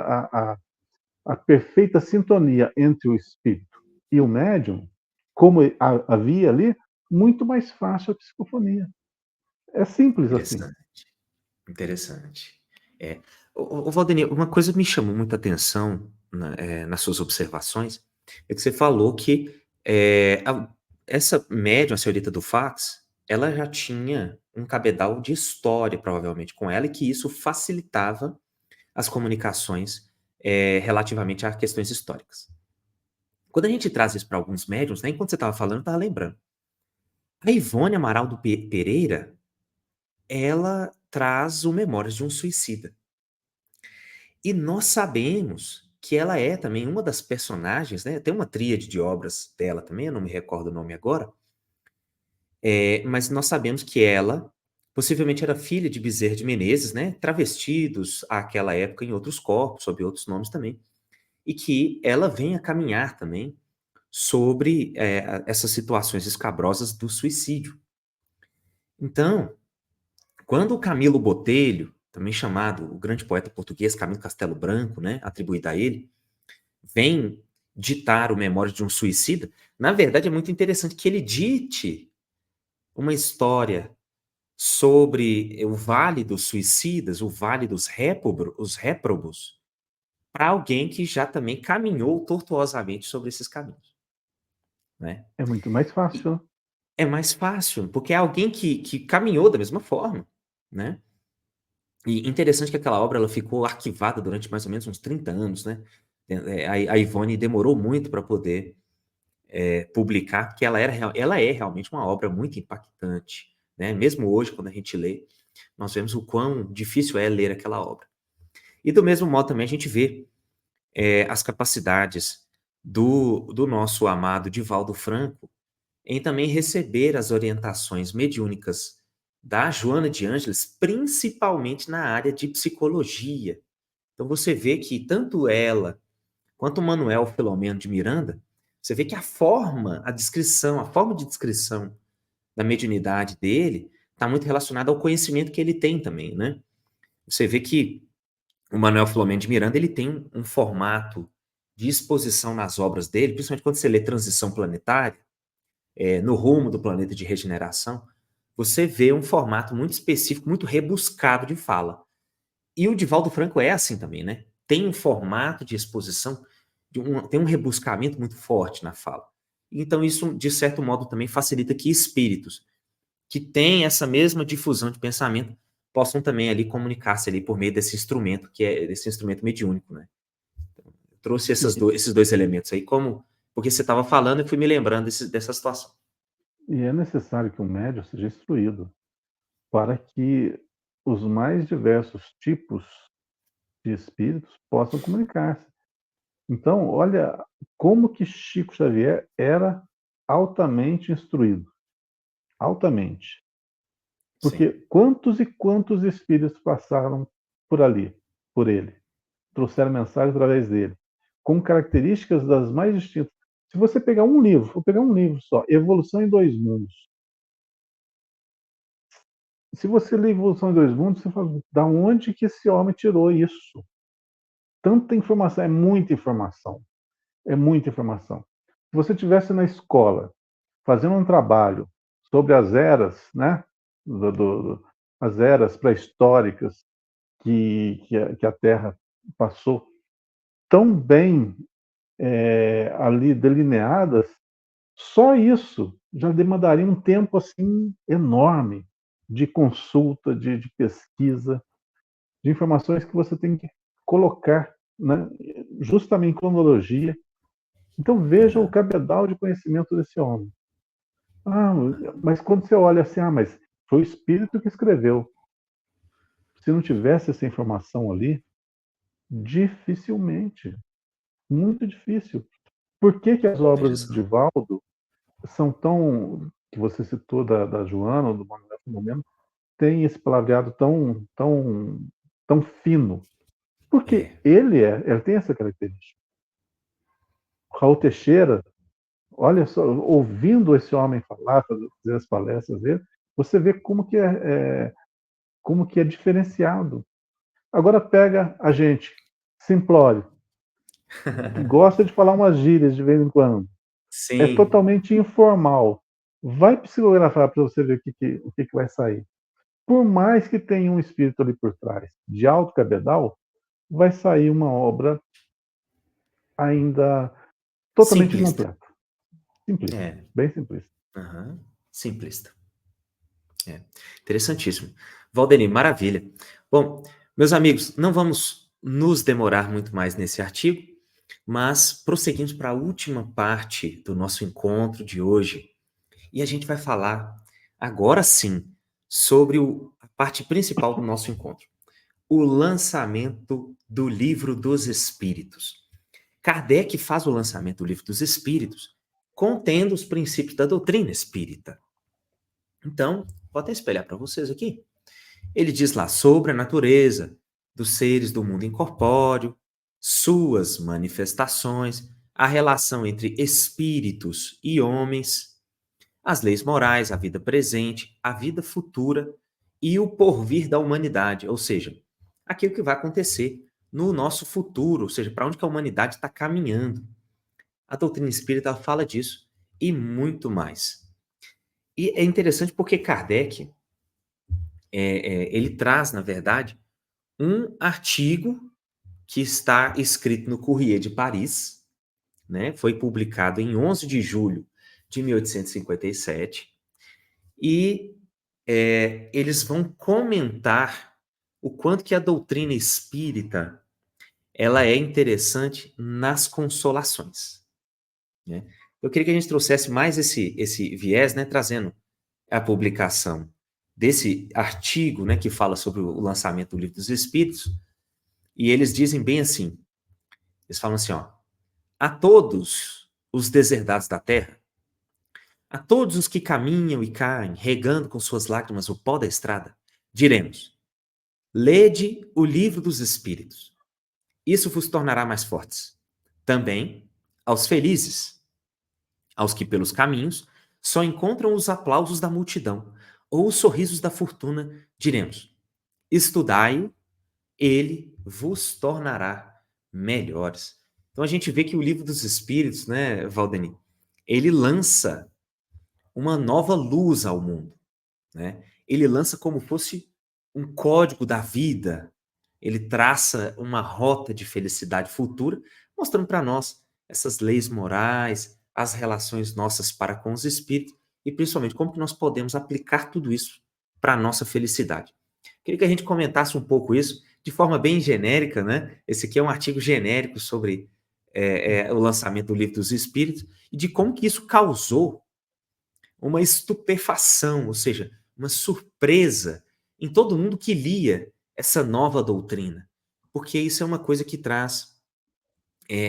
a perfeita sintonia entre o espírito e o médium, como havia ali, muito mais fácil a psicofonia. É simples assim.
Interessante. Interessante. É. Ô, Valdemir, uma coisa me chamou muita atenção nas suas observações, é que você falou que essa médium, a senhorita do fax, ela já tinha um cabedal de história, provavelmente, com ela, e que isso facilitava as comunicações relativamente a questões históricas. Quando a gente traz isso para alguns médiums, né, enquanto você estava falando, eu estava lembrando. A Ivone Amaral do Pereira, ela traz o Memórias de um Suicida. E nós sabemos que ela é também uma das personagens, né? Tem uma tríade de obras dela também, eu não me recordo o nome agora, mas nós sabemos que ela possivelmente era filha de Bezerra de Menezes, né? Travestidos àquela época em outros corpos, sob outros nomes também, e que ela vem a caminhar também sobre essas situações escabrosas do suicídio. Então, quando o Camilo Botelho, também chamado o grande poeta português Camilo Castelo Branco, né, atribuído a ele, vem ditar o Memórias de um Suicida, na verdade é muito interessante que ele dite uma história sobre o Vale dos Suicidas, o Vale dos os réprobos, para alguém que já também caminhou tortuosamente sobre esses caminhos, né?
É muito mais
E
fácil.
é mais fácil, porque é alguém que caminhou da mesma forma, né? E interessante que aquela obra ela ficou arquivada durante mais ou menos uns 30 anos, né? A Ivone demorou muito para poder publicar, porque ela é realmente uma obra muito impactante, né? Mesmo hoje, quando a gente lê, nós vemos o quão difícil é ler aquela obra. E do mesmo modo também a gente vê as capacidades do nosso amado Divaldo Franco em também receber as orientações mediúnicas da Joana de Ângeles, principalmente na área de psicologia. Então você vê que tanto ela quanto o Manuel Filomeno de Miranda, você vê que a forma de descrição da mediunidade dele está muito relacionada ao conhecimento que ele tem também, né? Você vê que o Manuel Filomeno de Miranda ele tem um formato de exposição nas obras dele, principalmente quando você lê Transição Planetária, no rumo do planeta de regeneração, você vê um formato muito específico, muito rebuscado de fala. E o Divaldo Franco é assim também, né? Tem um formato de exposição, tem um rebuscamento muito forte na fala. Então, isso, de certo modo, também facilita que espíritos que têm essa mesma difusão de pensamento possam também ali comunicar-se ali por meio desse instrumento, que é desse instrumento mediúnico, né? Eu trouxe
E,
esses dois elementos aí, porque você estava falando e fui me lembrando dessa situação.
e é necessário que o médium seja instruído para que os mais diversos tipos de espíritos possam comunicar-se. Então, olha como que Chico Xavier era altamente instruído, altamente.
Sim.
Porque quantos e quantos espíritos passaram por ali, por ele, trouxeram mensagem através dele, com características das mais distintas. Se você pegar um livro, vou pegar um livro só, Evolução em Dois Mundos. Se você lê Evolução em Dois Mundos, você fala, da onde que esse homem tirou isso? Tanta informação, é muita informação. É muita informação. Se você tivesse na escola fazendo um trabalho sobre as eras, né, as eras pré-históricas que a Terra passou, tão bem ali delineadas, só isso já demandaria um tempo assim enorme de consulta, de pesquisa, de informações que você tem que colocar, né, justamente em cronologia. Então veja o
Uhum.
cabedal de conhecimento desse homem. Ah, mas quando você olha assim, mas foi o espírito que escreveu. Se não tivesse essa informação ali, dificilmente, muito difícil. Por que, que as obras
Veja
do
só.
Divaldo são tão, que você citou da Joana, ou do Manuel Filomeno, tem esse palavreado tão fino? Porque
É.
ele tem essa característica. O Raul Teixeira, olha só, ouvindo esse homem falar, fazer as palestras dele, você vê como que é diferenciado. Agora pega a gente, simplório, que gosta de falar umas gírias de vez em quando, é
Sim.
totalmente informal. Vai psicografar para você ver o que vai sair. Por mais que tenha um espírito ali por trás, de alto cabedal, vai sair uma obra ainda totalmente
Simplista.
incompleta. Simplista,
É.
bem simplista.
Aham. Simplista. É. Interessantíssimo. Valdemir, maravilha. Bom, meus amigos, não vamos nos demorar muito mais nesse artigo, mas prosseguimos para a última parte do nosso encontro de hoje. E a gente vai falar, agora sim, sobre a parte principal do nosso encontro: o lançamento do Livro dos Espíritos. Kardec faz o lançamento do Livro dos Espíritos contendo os princípios da doutrina espírita. Então, vou até espelhar para vocês aqui. Ele diz lá sobre a natureza dos seres do mundo incorpóreo, suas manifestações, a relação entre espíritos e homens, as leis morais, a vida presente, a vida futura e o porvir da humanidade, ou seja, aquilo que vai acontecer no nosso futuro, ou seja, para onde que a humanidade está caminhando. A doutrina espírita fala disso e muito mais. E é interessante porque Kardec, ele traz, na verdade, um artigo que está escrito no Courrier de Paris, né? Foi publicado em 11 de julho de 1857, e eles vão comentar o quanto que a doutrina espírita ela é interessante nas consolações, né? Eu queria que a gente trouxesse mais esse viés, né, trazendo a publicação desse artigo, né, que fala sobre o lançamento do Livro dos Espíritos, e eles dizem bem assim, eles falam assim, ó: a todos os deserdados da terra, a todos os que caminham e caem, regando com suas lágrimas o pó da estrada, diremos: lede o Livro dos Espíritos. Isso vos tornará mais fortes. Também aos felizes, aos que pelos caminhos só encontram os aplausos da multidão ou os sorrisos da fortuna, diremos: estudai-o, ele vos tornará melhores. Então a gente vê que o Livro dos Espíritos, né, Valdeni, ele lança uma nova luz ao mundo, né? Ele lança como fosse um código da vida. Ele traça uma rota de felicidade futura, mostrando para nós essas leis morais, as relações nossas para com os espíritos e principalmente como que nós podemos aplicar tudo isso para a nossa felicidade. Queria que a gente comentasse um pouco isso de forma bem genérica, né? Esse aqui é um artigo genérico sobre o lançamento do Livro dos Espíritos e de como que isso causou uma estupefação, ou seja, uma surpresa em todo mundo que lia essa nova doutrina, porque isso é uma coisa que traz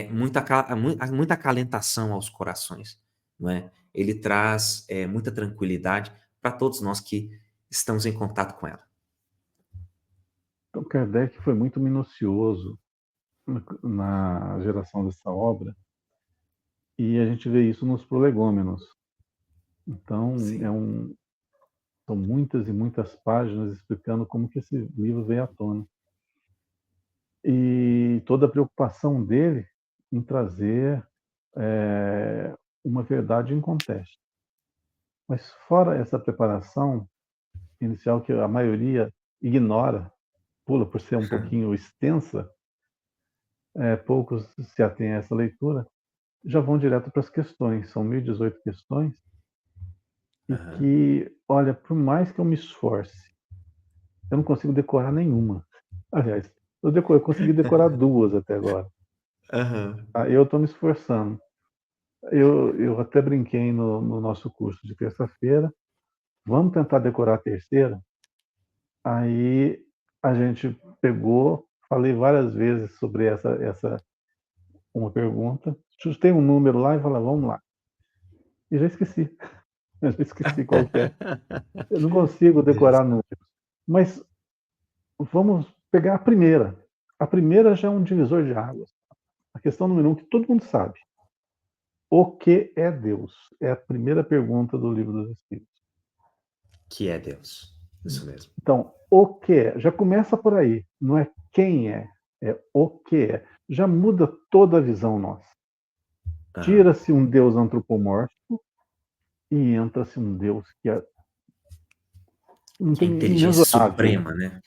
muita acalentação aos corações, não é? Ele traz muita tranquilidade para todos nós que estamos em contato com ela.
Então, Kardec foi muito minucioso na geração dessa obra, e a gente vê isso nos prolegômenos. Então,
Sim.
são muitas e muitas páginas explicando como que esse livro veio à tona. E toda a preocupação dele em trazer uma verdade inconteste. Mas fora essa preparação inicial que a maioria ignora, pula por ser um pouquinho extensa, poucos se atêm a essa leitura, já vão direto para as questões. São 1018 questões, e
Aham.
que, olha, por mais que eu me esforce, eu não consigo decorar nenhuma. Aliás, eu consegui decorar duas até agora.
Aham.
Eu estou me esforçando. Eu até brinquei no nosso curso de terça-feira, vamos tentar decorar a terceira? Aí a gente pegou, falei várias vezes sobre essa uma pergunta, chutei um número lá e falei, vamos lá. E já esqueci. Eu já esqueci qual que é. Eu não consigo decorar números. Mas vamos pegar a primeira. A primeira já é um divisor de águas. A questão número 1, que todo mundo sabe. O que é Deus? É a primeira pergunta do Livro dos Espíritos.
Que é Deus. Isso mesmo.
Então, o que é? Já começa por aí. Não é quem é o que é. Já muda toda a visão nossa.
Aham.
Tira-se um Deus antropomórfico e entra-se um Deus que não
Que é a
tem
inteligência
imensurável.
suprema, né?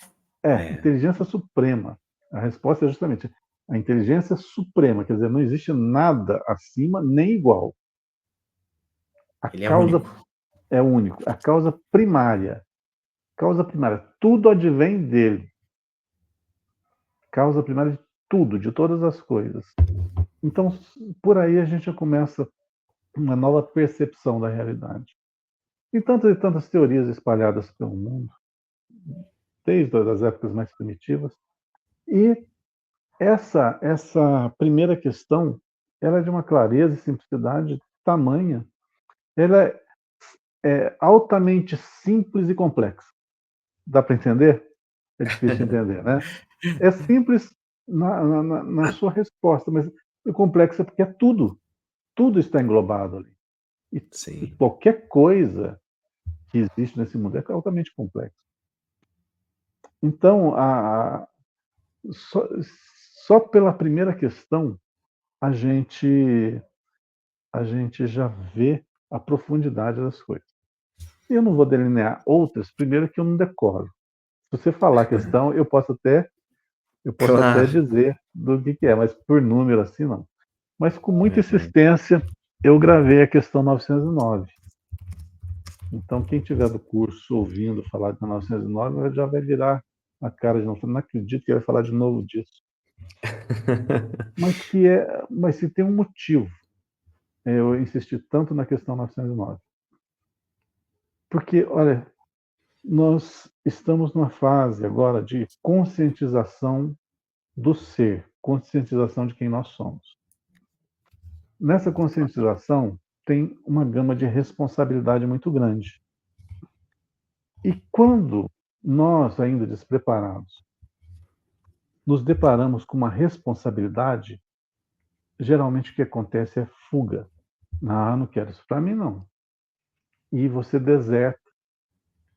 Inteligência suprema. A resposta é justamente a inteligência suprema, quer dizer, não existe nada acima nem igual. A
Ele é
causa
único.
é único, a causa primária, tudo advém dele. causa primária de tudo, de todas as coisas. Então, por aí a gente já começa uma nova percepção da realidade. E tantas teorias espalhadas pelo mundo, desde as épocas mais primitivas. E essa primeira questão, ela é de uma clareza e simplicidade tamanha. Ela é altamente simples e complexa. Dá para entender? É difícil de entender, né? É simples na sua resposta, mas é complexa porque é tudo. Tudo está englobado ali. E
Sim.
qualquer coisa que existe nesse mundo é altamente complexo. Então, só, só pela primeira questão, a gente, a gente já vê a profundidade das coisas. Eu não vou delinear outras, primeiro que eu não decoro. Se você falar a questão, eu posso até
Claro.
dizer do que é, mas por número assim não. Mas com muita
Uhum.
insistência, eu gravei a questão 909. Então, quem tiver do curso ouvindo falar de 909 já vai virar a cara de novo. Não acredito que ele vai falar de novo disso. Mas se tem um motivo, eu insisti tanto na questão 909. Porque, olha, nós estamos numa fase agora de conscientização do ser, conscientização de quem nós somos. Nessa conscientização tem uma gama de responsabilidade muito grande. E quando nós, ainda despreparados, nos deparamos com uma responsabilidade, geralmente o que acontece é fuga. Ah, não quero isso para mim, não. E você deserta,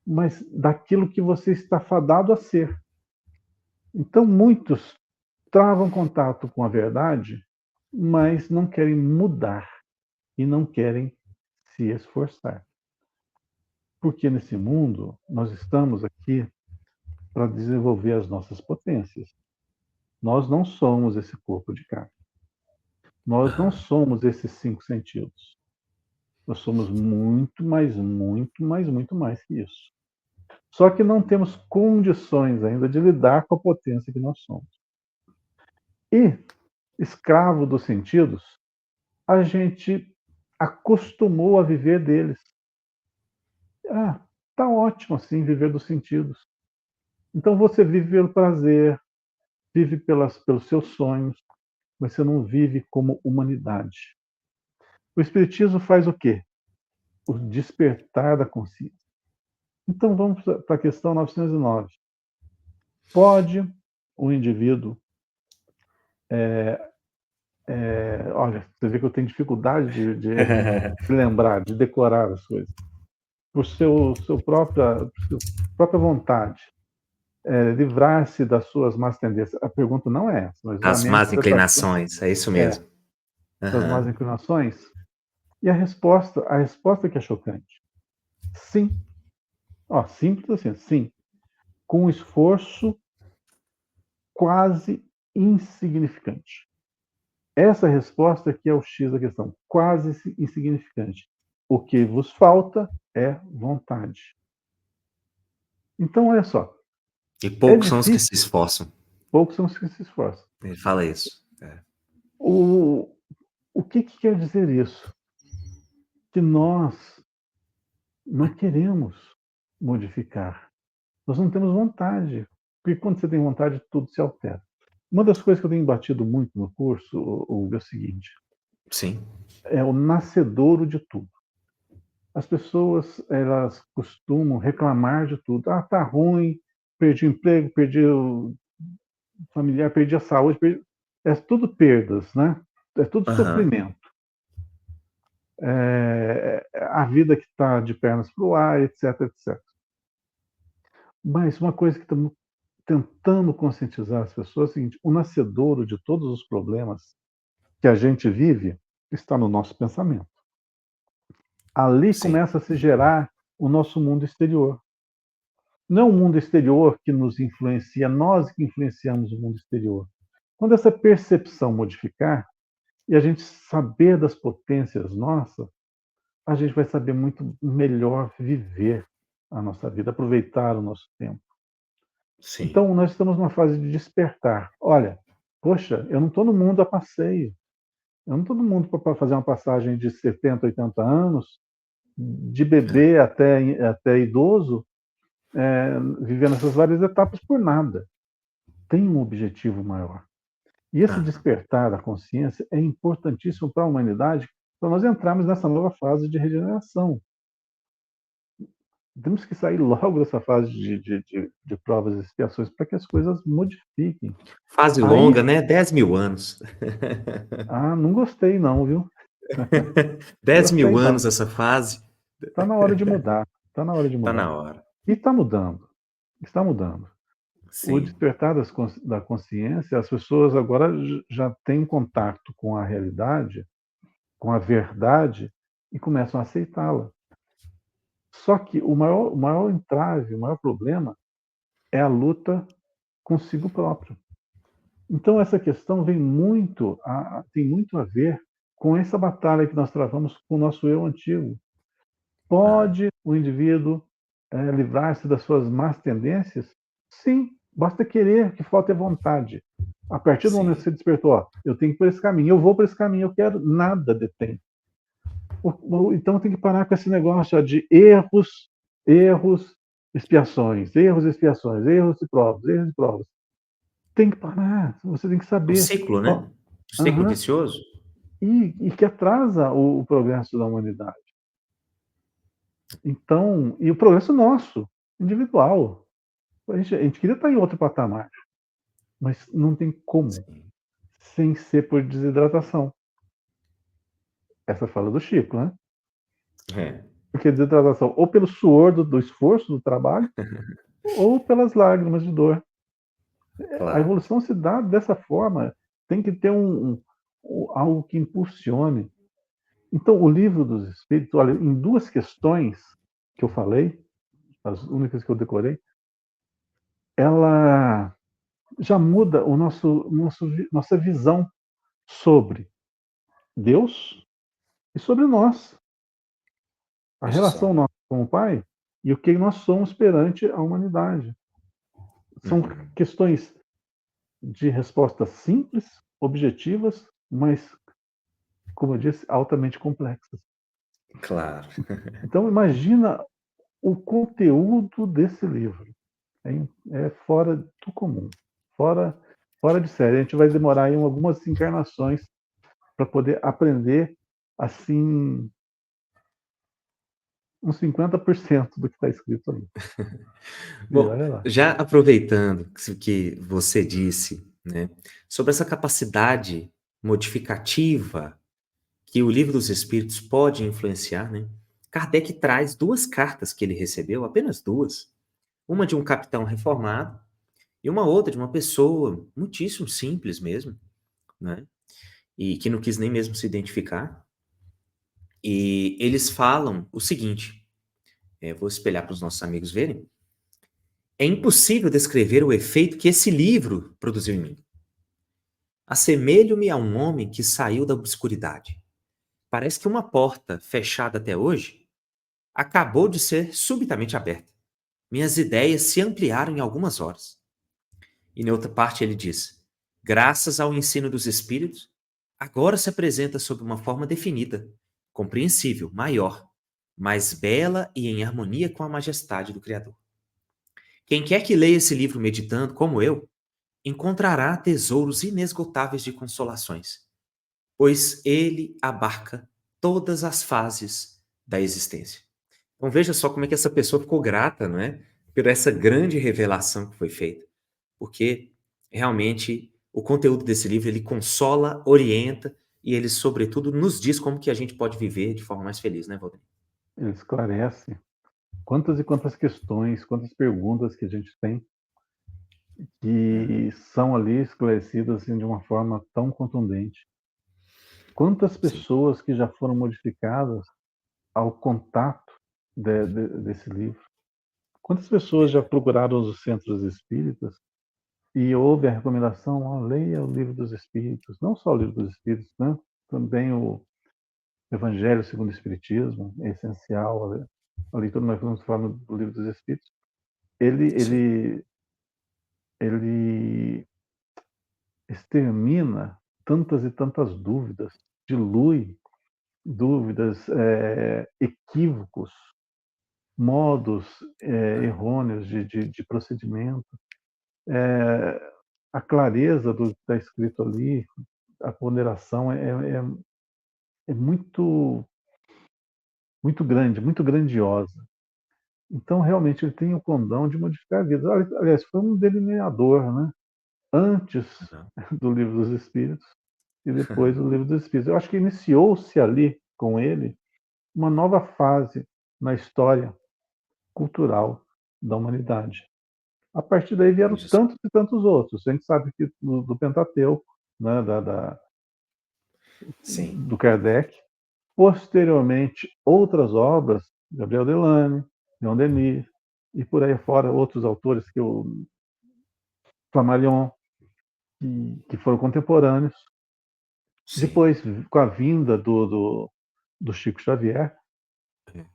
mas daquilo que você está fadado a ser. Então, muitos travam contato com a verdade, mas não querem mudar e não querem se esforçar. Porque nesse mundo, nós estamos aqui para desenvolver as nossas potências. Nós não somos esse corpo de carne. Nós não
Aham.
somos esses 5 sentidos. Nós somos muito mais, muito mais, muito mais que isso. Só que não temos condições ainda de lidar com a potência que nós somos. E, escravo dos sentidos, a gente acostumou a viver deles. Ah, tá ótimo assim viver dos sentidos. Então você vive pelo prazer, vive pelos seus sonhos, mas você não vive como humanidade. O Espiritismo faz o quê? O despertar da consciência. Então vamos para a questão 909. Pode o indivíduo, olha, você vê que eu tenho dificuldade de lembrar, de decorar as coisas, por própria vontade, livrar-se das suas más tendências. A pergunta não é essa, mas a
As
minha
más
interpretação
inclinações, é isso
é
mesmo.
das más
Aham.
inclinações. E a resposta que é chocante. Sim. Ó, simples assim, sim. Com um esforço quase insignificante. Essa resposta aqui é o X da questão, quase insignificante. O que vos falta é vontade. Então, olha só,
E
é
poucos são os que se
difícil,
esforçam.
poucos são os que se esforçam.
Ele fala isso. É.
O, o que quer dizer isso? Que nós não queremos modificar. Nós não temos vontade. Porque quando você tem vontade, tudo se altera. Uma das coisas que eu tenho batido muito no curso, Hugo, é o seguinte:
Sim.
é o nascedouro de tudo. As pessoas, elas costumam reclamar de tudo. Ah, tá ruim, perdi o emprego, perdi o familiar, perdi a saúde, perdi... É tudo perdas, né? É tudo
Aham.
sofrimento. A vida que está de pernas para o ar, etc, etc. Mas uma coisa que estamos tentando conscientizar as pessoas é o seguinte: o nascedouro de todos os problemas que a gente vive está no nosso pensamento. Ali
Sim.
começa a se gerar o nosso mundo exterior. Não é o mundo exterior que nos influencia, nós que influenciamos o mundo exterior. Quando essa percepção modificar e a gente saber das potências nossas, a gente vai saber muito melhor viver a nossa vida, aproveitar o nosso tempo.
Sim.
Então, nós estamos numa fase de despertar. Olha, poxa, eu não estou no mundo a passeio. Eu não estou no mundo para fazer uma passagem de 70, 80 anos, de
É.
bebê até idoso, vivendo essas várias etapas por nada. Tem um objetivo maior. E esse
Aham.
despertar da consciência é importantíssimo para a humanidade, para nós entrarmos nessa nova fase de regeneração. Temos que sair logo dessa fase de provas e expiações para que as coisas modifiquem.
Fase
Aí,
longa, né? 10.000 anos.
não gostei não, viu? Não
10.000
gostei não.
anos essa fase.
Está na hora de mudar. Está na hora de
Tá
mudar.
na hora.
E está mudando. Está mudando. O
Sim.
despertar da consciência, as pessoas agora já têm contato com a realidade, com a verdade, e começam a aceitá-la. Só que o maior entrave, o maior problema é a luta consigo próprio. Então essa questão tem muito a ver com essa batalha que nós travamos com o nosso eu antigo.
Ah,
Pode o indivíduo livrar-se das suas más tendências? Sim, basta querer, que falta é vontade. A partir do momento que
sim.
você despertou, ó, eu tenho que ir por esse caminho, eu vou por esse caminho, eu quero, nada detém. Então tem que parar com esse negócio ó, de erros, erros, expiações, erros, expiações, erros e provas, erros e provas. Tem que parar, você tem que
Um
saber.
ciclo,
Ó,
né? Um ciclo
aham,
vicioso.
e que atrasa o progresso da humanidade. Então, e o progresso nosso, individual. A gente queria estar em outro patamar, mas não tem como,
Sim.
sem ser por desidratação. Essa fala do Chico, né?
É,
Porque desidratação ou pelo suor do esforço do trabalho, ou pelas lágrimas de dor. A
claro.
evolução se dá dessa forma, tem que ter algo que impulsione. Então, o livro dos Espíritos, olha, em duas questões que eu falei, as únicas que eu decorei, ela já muda nossa visão sobre Deus e sobre nós, a
Veja
relação
só.
nossa com o Pai e o que nós somos perante a humanidade. São
Uhum.
questões de respostas simples, objetivas, mas, como eu disse, altamente complexas.
Claro.
Então, imagina o conteúdo desse livro. É fora do comum, fora, fora de série. A gente vai demorar aí algumas encarnações para poder aprender assim uns 50% do que está escrito ali. E
Bom,
olha lá.
já aproveitando que você disse, né, sobre essa capacidade modificativa que o Livro dos Espíritos pode influenciar, né? Kardec traz duas cartas que ele recebeu, apenas duas. Uma de um capitão reformado e uma outra de uma pessoa muitíssimo simples mesmo, né? E que não quis nem mesmo se identificar. E eles falam o seguinte, vou espelhar para os nossos amigos verem. É impossível descrever o efeito que esse livro produziu em mim. Assemelho-me a um homem que saiu da obscuridade. Parece que uma porta, fechada até hoje, acabou de ser subitamente aberta. Minhas ideias se ampliaram em algumas horas. E na outra parte ele diz: graças ao ensino dos espíritos, agora se apresenta sob uma forma definida, compreensível, maior, mais bela e em harmonia com a majestade do Criador. Quem quer que leia esse livro meditando, como eu, encontrará tesouros inesgotáveis de consolações, pois ele abarca todas as fases da existência. Então veja só como é que essa pessoa ficou grata, não é? Por essa grande revelação que foi feita. Porque realmente o conteúdo desse livro ele consola, orienta e ele, sobretudo, nos diz como que a gente pode viver de forma mais feliz, né, Valdir?
Ele esclarece quantas e quantas questões, quantas perguntas que a gente tem
Uhum.
que são ali esclarecidas assim, de uma forma tão contundente. Quantas
Sim,
pessoas que já foram modificadas ao contato desse livro? Quantas pessoas já procuraram os centros espíritas e houve a recomendação, leia o livro dos Espíritos, não só o livro dos Espíritos, né? Também o Evangelho segundo o Espiritismo, é essencial, a leitura, nós vamos falar do livro dos Espíritos, ele,
sim.
ele ele extermina tantas e tantas dúvidas, dilui dúvidas, equívocos, modos, errôneos de procedimento. A clareza do que está escrito ali, a ponderação é muito, muito grande, muito grandiosa. Então, realmente, ele tem o condão de modificar a vida. Aliás, foi um delineador, né? Antes
Aham.
do Livro dos Espíritos e depois do Livro dos Espíritos. Eu acho que iniciou-se ali, com ele, uma nova fase na história cultural da humanidade. A partir daí vieram
Isso.
tantos e tantos outros. A gente sabe que do Pentateuco, né,
Sim.
do Kardec, posteriormente outras obras, Gabriel Delane, Leon Denis, e por aí fora outros autores que o Flammarion, que foram contemporâneos.
Sim.
Depois, com a vinda do Chico Xavier,
É.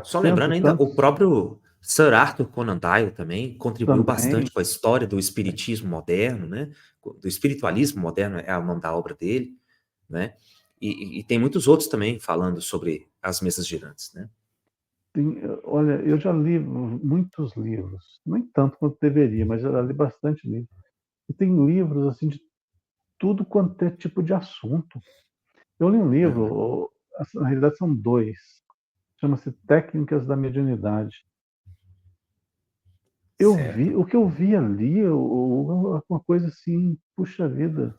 Só
400
lembrando
e
ainda, o
tantos
próprio Sir Arthur Conan Doyle também contribuiu
também.
bastante com a história do espiritismo moderno, né? Do espiritualismo moderno é o nome da obra dele, né? E tem muitos outros também falando sobre as mesas girantes, né?
Olha, eu já li muitos livros, nem tanto quanto deveria, mas já li bastante livro. E tem livros assim de tudo quanto é tipo de assunto. Eu li um
Uhum.
livro, na realidade são dois, chama-se Técnicas da Mediunidade.
Certo.
O que eu vi ali, uma coisa assim, puxa vida,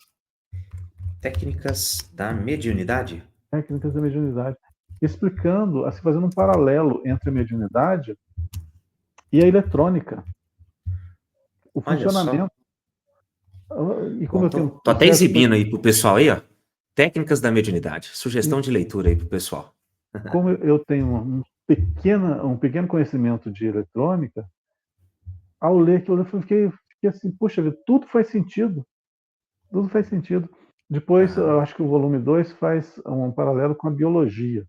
Técnicas da mediunidade?
Técnicas da Mediunidade, explicando, assim, fazendo um paralelo entre a mediunidade e a eletrônica, o
Olha só.
funcionamento. E como
Bom,
eu tenho
tô
um
até
certo.
exibindo aí pro pessoal aí, ó. Técnicas da mediunidade. Sugestão de leitura aí pro pessoal.
Como eu tenho um pequeno conhecimento de eletrônica, ao ler aquilo, eu fiquei assim, puxa vida, tudo faz sentido. Depois, eu
Aham.
acho que o volume 2 faz um paralelo com a biologia.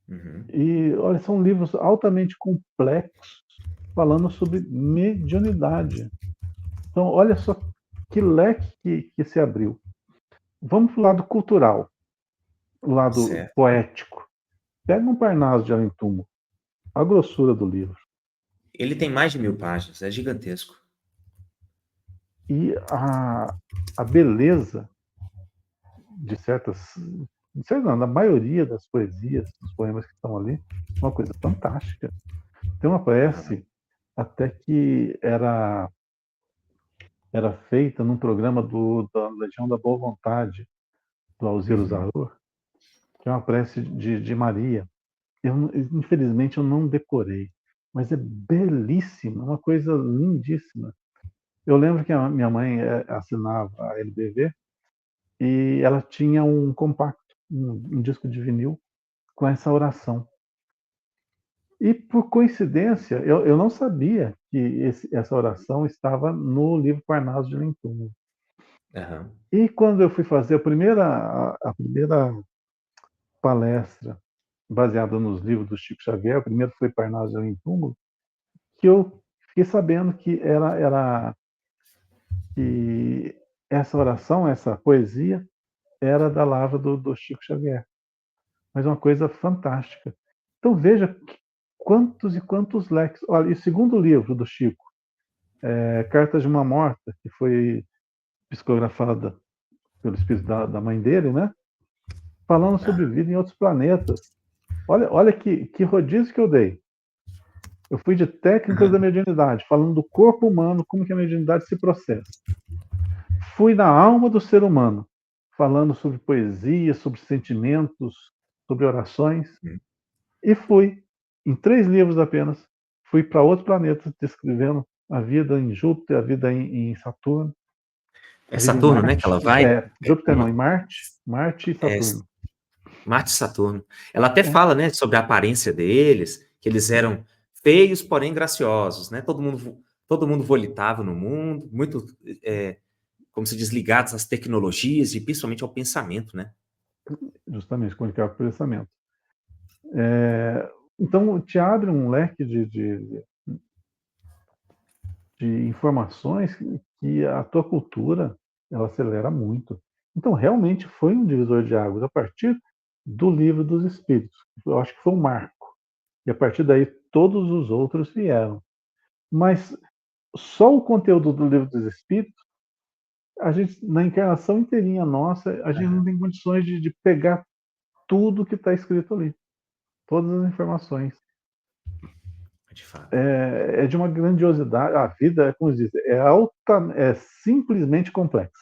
Uhum.
E, olha, são livros altamente complexos, falando sobre mediunidade. Então, olha só que leque que se abriu. Vamos para o lado cultural, o lado
Certo.
poético. Pega um Parnaso de Além Túmulo, a grossura do livro.
Ele tem mais de 1000 páginas, é gigantesco.
E a beleza de não, da maioria das poesias, dos poemas que estão ali, uma coisa fantástica. Tem uma
Aham.
prece até que era feita num programa da Legião da Boa Vontade, do Alziro
Uhum.
Zaror, que é uma prece de Maria. Infelizmente, eu não decorei, mas é belíssima, uma coisa lindíssima. Eu lembro que a minha mãe assinava a LBV e ela tinha um compacto, um disco de vinil com essa oração. E por coincidência, eu não sabia que essa oração estava no livro Parnaso de Além Túmulo.
Aham.
E quando eu fui fazer a primeira palestra baseada nos livros do Chico Xavier, o primeiro foi Parnaso de Além Túmulo, que eu fiquei sabendo que essa oração, essa poesia, era da lavra do Chico Xavier. Mas uma coisa fantástica. Então veja quantos e quantos leques. Olha, e o segundo livro do Chico, Cartas de uma Morta, que foi psicografada pelo espírito da mãe dele, né? Falando sobre
Aham.
vida em outros planetas. Olha que rodízio que eu dei. Eu fui de técnicas da
Aham.
mediunidade, falando do corpo humano, como que a mediunidade se processa. Fui na alma do ser humano, falando sobre poesia, sobre sentimentos, sobre orações.
Uhum.
E fui, em 3 livros apenas, fui para outro planeta, descrevendo a vida em Júpiter, a vida em Saturno,
É
a vida em
Saturno, né, que
Marte.
ela vai?
Júpiter não,
Uma,
em Marte, Marte e
é
Saturno.
Marte e Saturno. Ela até
É,
fala, né, sobre a aparência deles, que eles eram feios, porém graciosos, né? Todo mundo volitava no mundo, muito, é, como se diz, ligados às tecnologias e principalmente ao pensamento, né?
justamente, comunicar com o pensamento. Então, te abre um leque de informações que a tua cultura, ela acelera muito. Então, realmente foi um divisor de águas a partir do Livro dos Espíritos. Eu acho que foi um marco. E a partir daí todos os outros vieram. Mas só o conteúdo do Livro dos Espíritos, a gente, na encarnação inteirinha nossa, a gente não
Aham,
tem condições de pegar tudo que está escrito ali, todas as informações.
de fato.
É de uma grandiosidade. A vida, como diz, é simplesmente complexa.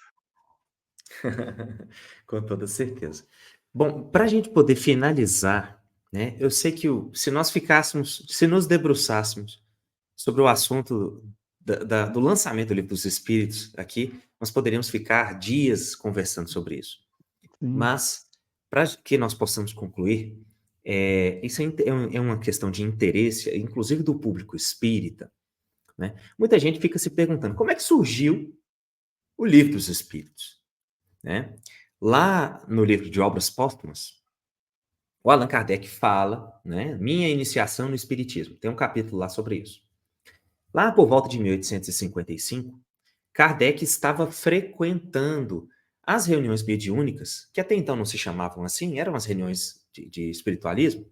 Com toda certeza. Bom, para a gente poder finalizar, né, eu sei que se nós ficássemos, se nos debruçássemos sobre o assunto do lançamento do Livro dos Espíritos aqui, nós poderíamos ficar dias conversando sobre isso.
Sim,
Mas, para que nós possamos concluir, isso é uma questão de interesse, inclusive do público espírita, né? Muita gente fica se perguntando como é que surgiu o Livro dos Espíritos, né? Lá no livro de Obras Póstumas, o Allan Kardec fala, né, minha iniciação no Espiritismo, tem um capítulo lá sobre isso. Lá por volta de 1855, Kardec estava frequentando as reuniões mediúnicas, que até então não se chamavam assim, eram as reuniões de espiritualismo,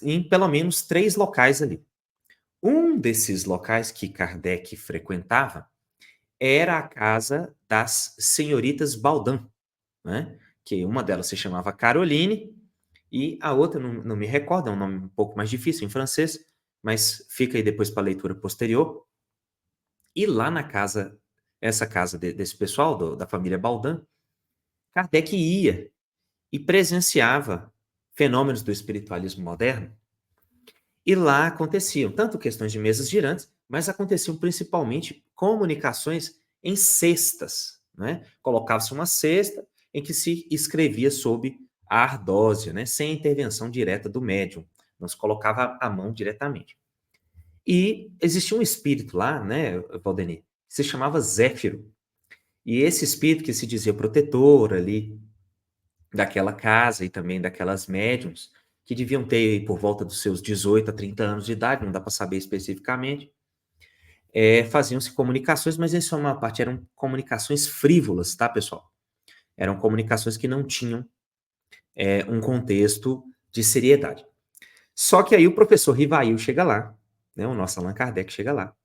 em pelo menos 3 locais ali. Um desses locais que Kardec frequentava era a casa das senhoritas Baldin, né? Que uma delas se chamava Caroline e a outra, não me recordo, é um nome um pouco mais difícil em francês, mas fica aí depois para a leitura posterior. E lá na casa, essa casa desse pessoal, da família Baldin, Kardec ia e presenciava fenômenos do espiritualismo moderno. E lá aconteciam tanto questões de mesas girantes, mas aconteciam principalmente comunicações em cestas, né? Colocava-se uma cesta em que se escrevia sob a ardósia, né? Sem a intervenção direta do médium. Não se colocava a mão diretamente. E existia um espírito lá, né, Valdemir, que se chamava Zéfiro. E esse espírito que se dizia protetor ali daquela casa e também daquelas médiums, que deviam ter por volta dos seus 18 a 30 anos de idade, não dá para saber especificamente, faziam-se comunicações, mas em sua maior parte eram comunicações frívolas, tá, pessoal? Eram comunicações que não tinham um contexto de seriedade. Só que aí o professor Rivail chega lá, né, o nosso Allan Kardec chega lá,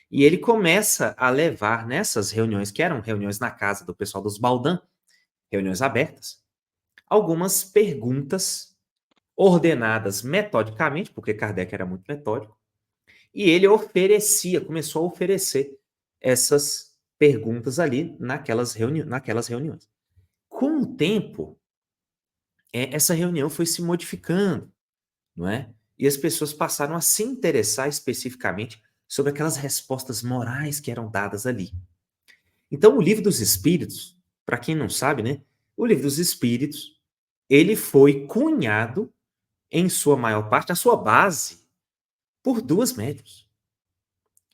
e ele começa a levar nessas reuniões, que eram reuniões na casa do pessoal dos Baldin, reuniões abertas, algumas perguntas ordenadas metodicamente, porque Kardec era muito metódico, e ele começou a oferecer essas perguntas ali naquelas reuniões. Com o tempo, essa reunião foi se modificando, não é? E as pessoas passaram a se interessar especificamente sobre aquelas respostas morais que eram dadas ali. Então, o Livro dos Espíritos, para quem não sabe, né? O Livro dos Espíritos, ele foi cunhado, em sua maior parte, a sua base, por duas médiuns.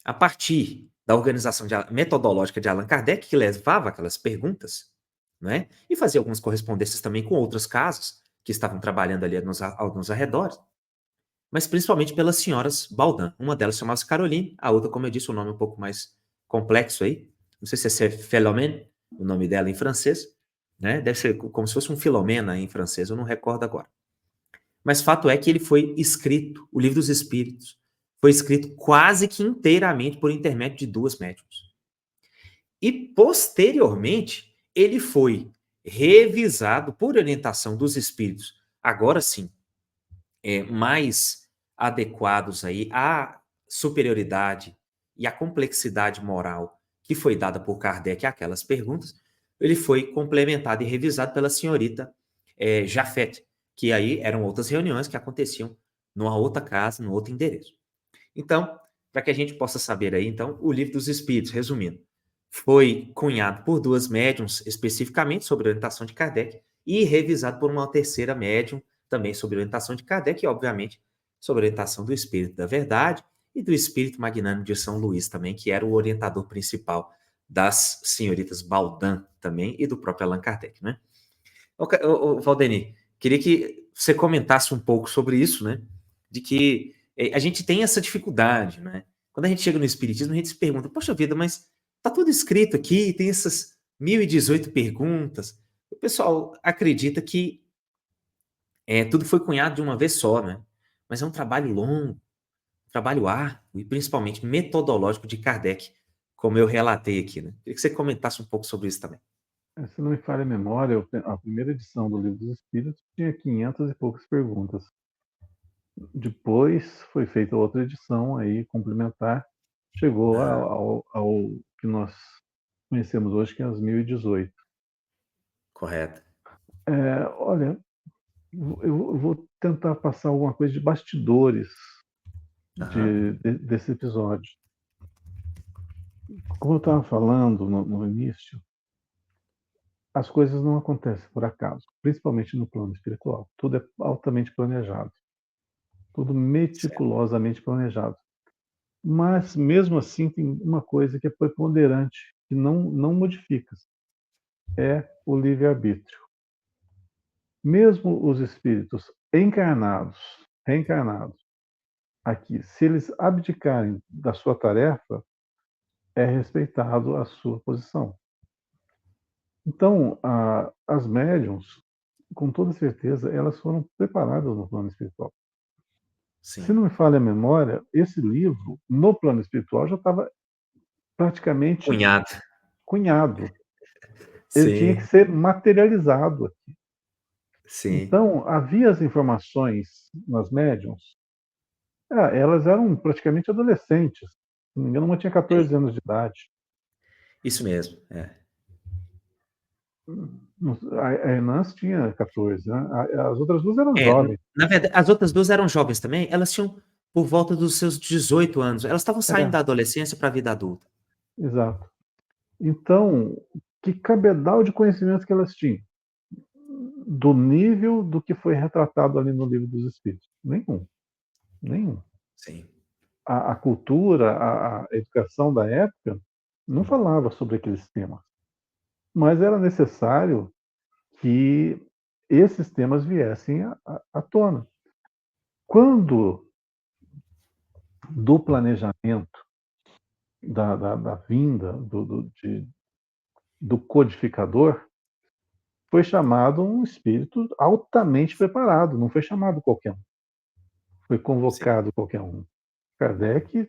A partir da organização metodológica de Allan Kardec, que levava aquelas perguntas, né? E fazia algumas correspondências também com outros casos que estavam trabalhando ali nos arredores, mas principalmente pelas senhoras Baldin. Uma delas chamava-se Caroline, a outra, como eu disse, um nome um pouco mais complexo aí. Não sei se é Philomène, o nome dela em francês, né? Deve ser como se fosse um Filomena em francês, eu não recordo agora. Mas fato é que ele foi escrito, o Livro dos Espíritos, foi escrito quase que inteiramente por intermédio de duas médiuns. E, posteriormente, ele foi revisado por orientação dos espíritos, agora sim, mais adequados aí à superioridade e à complexidade moral que foi dada por Kardec àquelas perguntas, ele foi complementado e revisado pela senhorita Jafet, que aí eram outras reuniões que aconteciam numa outra casa, num outro endereço. Então, para que a gente possa saber aí, então, o Livro dos Espíritos, resumindo, foi cunhado por duas médiums, especificamente sobre a orientação de Kardec, e revisado por uma terceira médium, também sobre a orientação de Kardec, e, obviamente, sobre a orientação do Espírito da Verdade e do Espírito Magnânimo de São Luís também, que era o orientador principal das senhoritas Baldin também e do próprio Allan Kardec, né? Valdeni, queria que você comentasse um pouco sobre isso, né? De que a gente tem essa dificuldade, né? Quando a gente chega no espiritismo, a gente se pergunta: "Poxa vida, mas tá tudo escrito aqui, tem essas 1018 perguntas". O pessoal acredita que, tudo foi cunhado de uma vez só, né. Mas é um trabalho longo, um trabalho árduo e principalmente metodológico de Kardec, como eu relatei aqui, né. Queria que você comentasse um pouco sobre isso também.
Se não me falha a memória, a primeira edição do Livro dos Espíritos tinha 500 e poucas perguntas. Depois foi feita outra edição aí complementar, chegou
Aham,
ao que nós conhecemos hoje, que é as 1018.
correto.
Olha, eu vou tentar passar alguma coisa de bastidores
Aham,
desse episódio. Como eu estava falando no início, as coisas não acontecem por acaso, principalmente no plano espiritual. Tudo é altamente planejado, tudo
certo.
meticulosamente planejado. Mas, mesmo assim, tem uma coisa que é preponderante, que não modifica, é o livre-arbítrio. Mesmo os espíritos encarnados, reencarnados, aqui, se eles abdicarem da sua tarefa, é respeitado a sua posição. Então, as médiums, com toda certeza, elas foram preparadas no plano espiritual. Se não
Sim.
me falha a memória, esse livro, no plano espiritual, já estava praticamente
Cunhado.
cunhado. Ele tinha que
Sim,
ser materializado.
sim.
Então, havia as informações nas médiums. Elas eram praticamente adolescentes. Se não me engano, uma tinha
É,
14 anos de idade.
isso mesmo, é.
A Enas tinha 14, né? As outras duas eram
É,
jovens.
na verdade, as outras 2 eram jovens também, elas tinham por volta dos seus 18 anos, elas estavam saindo
É,
da adolescência para a vida adulta.
exato. Então, que cabedal de conhecimentos que elas tinham? Do nível do que foi retratado ali no Livro dos Espíritos? Nenhum, nenhum.
Sim,
A cultura, a educação da época não falava sobre aqueles temas, mas era necessário que esses temas viessem à tona. Quando do planejamento da vinda do codificador, foi chamado um espírito altamente preparado, não foi chamado qualquer um, foi
sim.
convocado qualquer um. Kardec,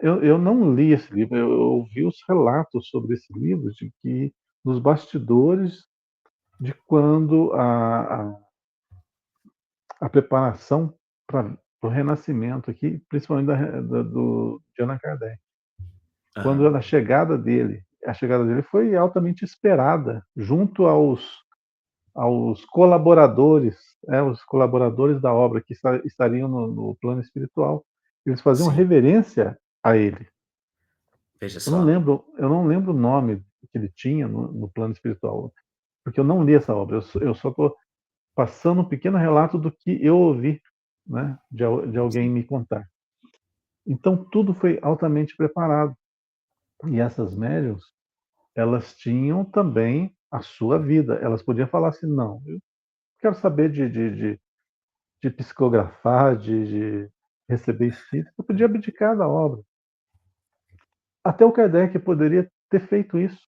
eu não li esse livro, eu ouvi os relatos sobre esse livro, de que nos bastidores de quando a preparação para o renascimento aqui, principalmente de Allan Kardec. Quando
Aham.
a chegada dele foi altamente esperada, junto aos colaboradores, os colaboradores da obra que estariam no plano espiritual. Eles faziam
Sim,
reverência a ele.
veja
Eu não
só.
lembro, eu não lembro o nome que ele tinha no plano espiritual, porque eu não li essa obra. Eu só estou passando um pequeno relato do que eu ouvi, né, de alguém
Sim,
me contar. Então tudo foi altamente preparado. E essas médiums, elas tinham também a sua vida. Elas podiam falar assim: não, eu quero saber de psicografar, de receber espírito. Eu podia abdicar da obra. Até o Kardec poderia ter feito isso.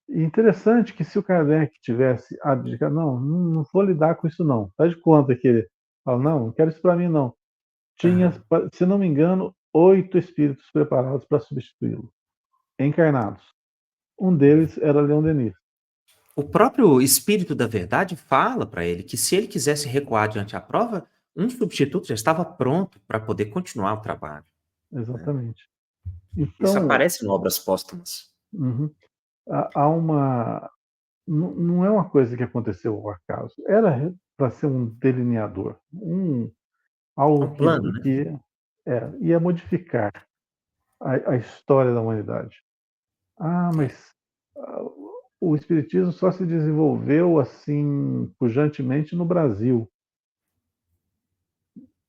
E interessante que se o Kardec tivesse abdicado, não vou lidar com isso não. Faz de conta que ele fala, não quero isso para mim não. Tinha,
aham.
se não me engano, 8 espíritos preparados para substituí-lo, encarnados. Um deles era Leon Denis.
O próprio espírito da verdade fala para ele que se ele quisesse recuar diante a prova, um substituto já estava pronto para poder continuar o trabalho, né.
Exatamente.
Isso
Então,
aparece no Obras Póstumas.
uhum, há uma. Não é uma coisa que aconteceu ao acaso. Era para ser um delineador,
É
algo
um plano, né.
que ia modificar a história da humanidade.
É,
Mas o Espiritismo só se desenvolveu assim, pujantemente, no Brasil.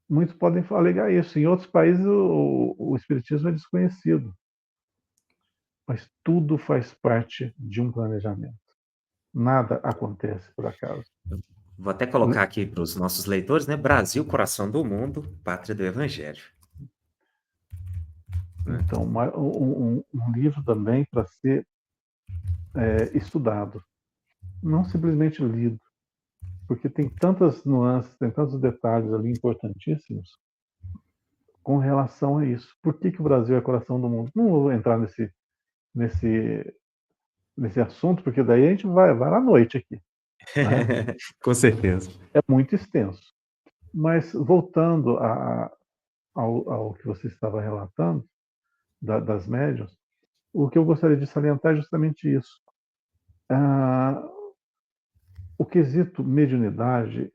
Muitos podem alegar isso. Em outros países, o Espiritismo é desconhecido. Mas tudo faz parte de um planejamento. Nada acontece por acaso.
vou até colocar aqui para os nossos leitores, né, Brasil, coração do mundo, pátria do evangelho. né?
Então, um livro também para ser estudado, não simplesmente lido, porque tem tantas nuances, tem tantos detalhes ali importantíssimos com relação a isso. Por que, que o Brasil é coração do mundo? Não vou entrar nesse, nesse assunto, porque daí a gente vai à noite aqui, né?
Com certeza.
É muito extenso. Mas voltando ao que você estava relatando, das médiuns, o que eu gostaria de salientar é justamente isso. Ah, o quesito mediunidade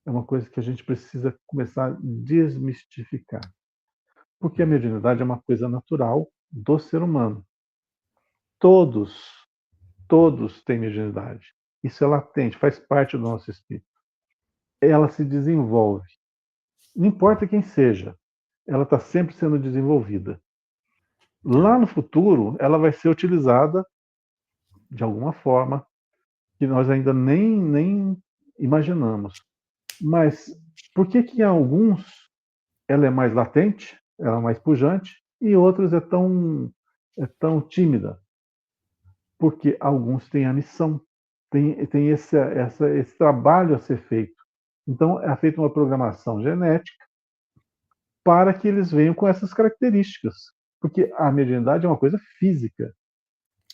é uma coisa que a gente precisa começar a desmistificar. Porque a mediunidade é uma coisa natural do ser humano. Todos, todos têm mediunidade. Isso é latente, faz parte do nosso espírito. Ela se desenvolve. Não importa quem seja, ela está sempre sendo desenvolvida. Lá no futuro, ela vai ser utilizada de alguma forma que nós ainda nem imaginamos. Mas por que que em alguns ela é mais latente, ela é mais pujante, e outros é tão tímida? Porque alguns têm a missão, tem esse trabalho a ser feito. Então, é feita uma programação genética para que eles venham com essas características. Porque a mediunidade é uma coisa física,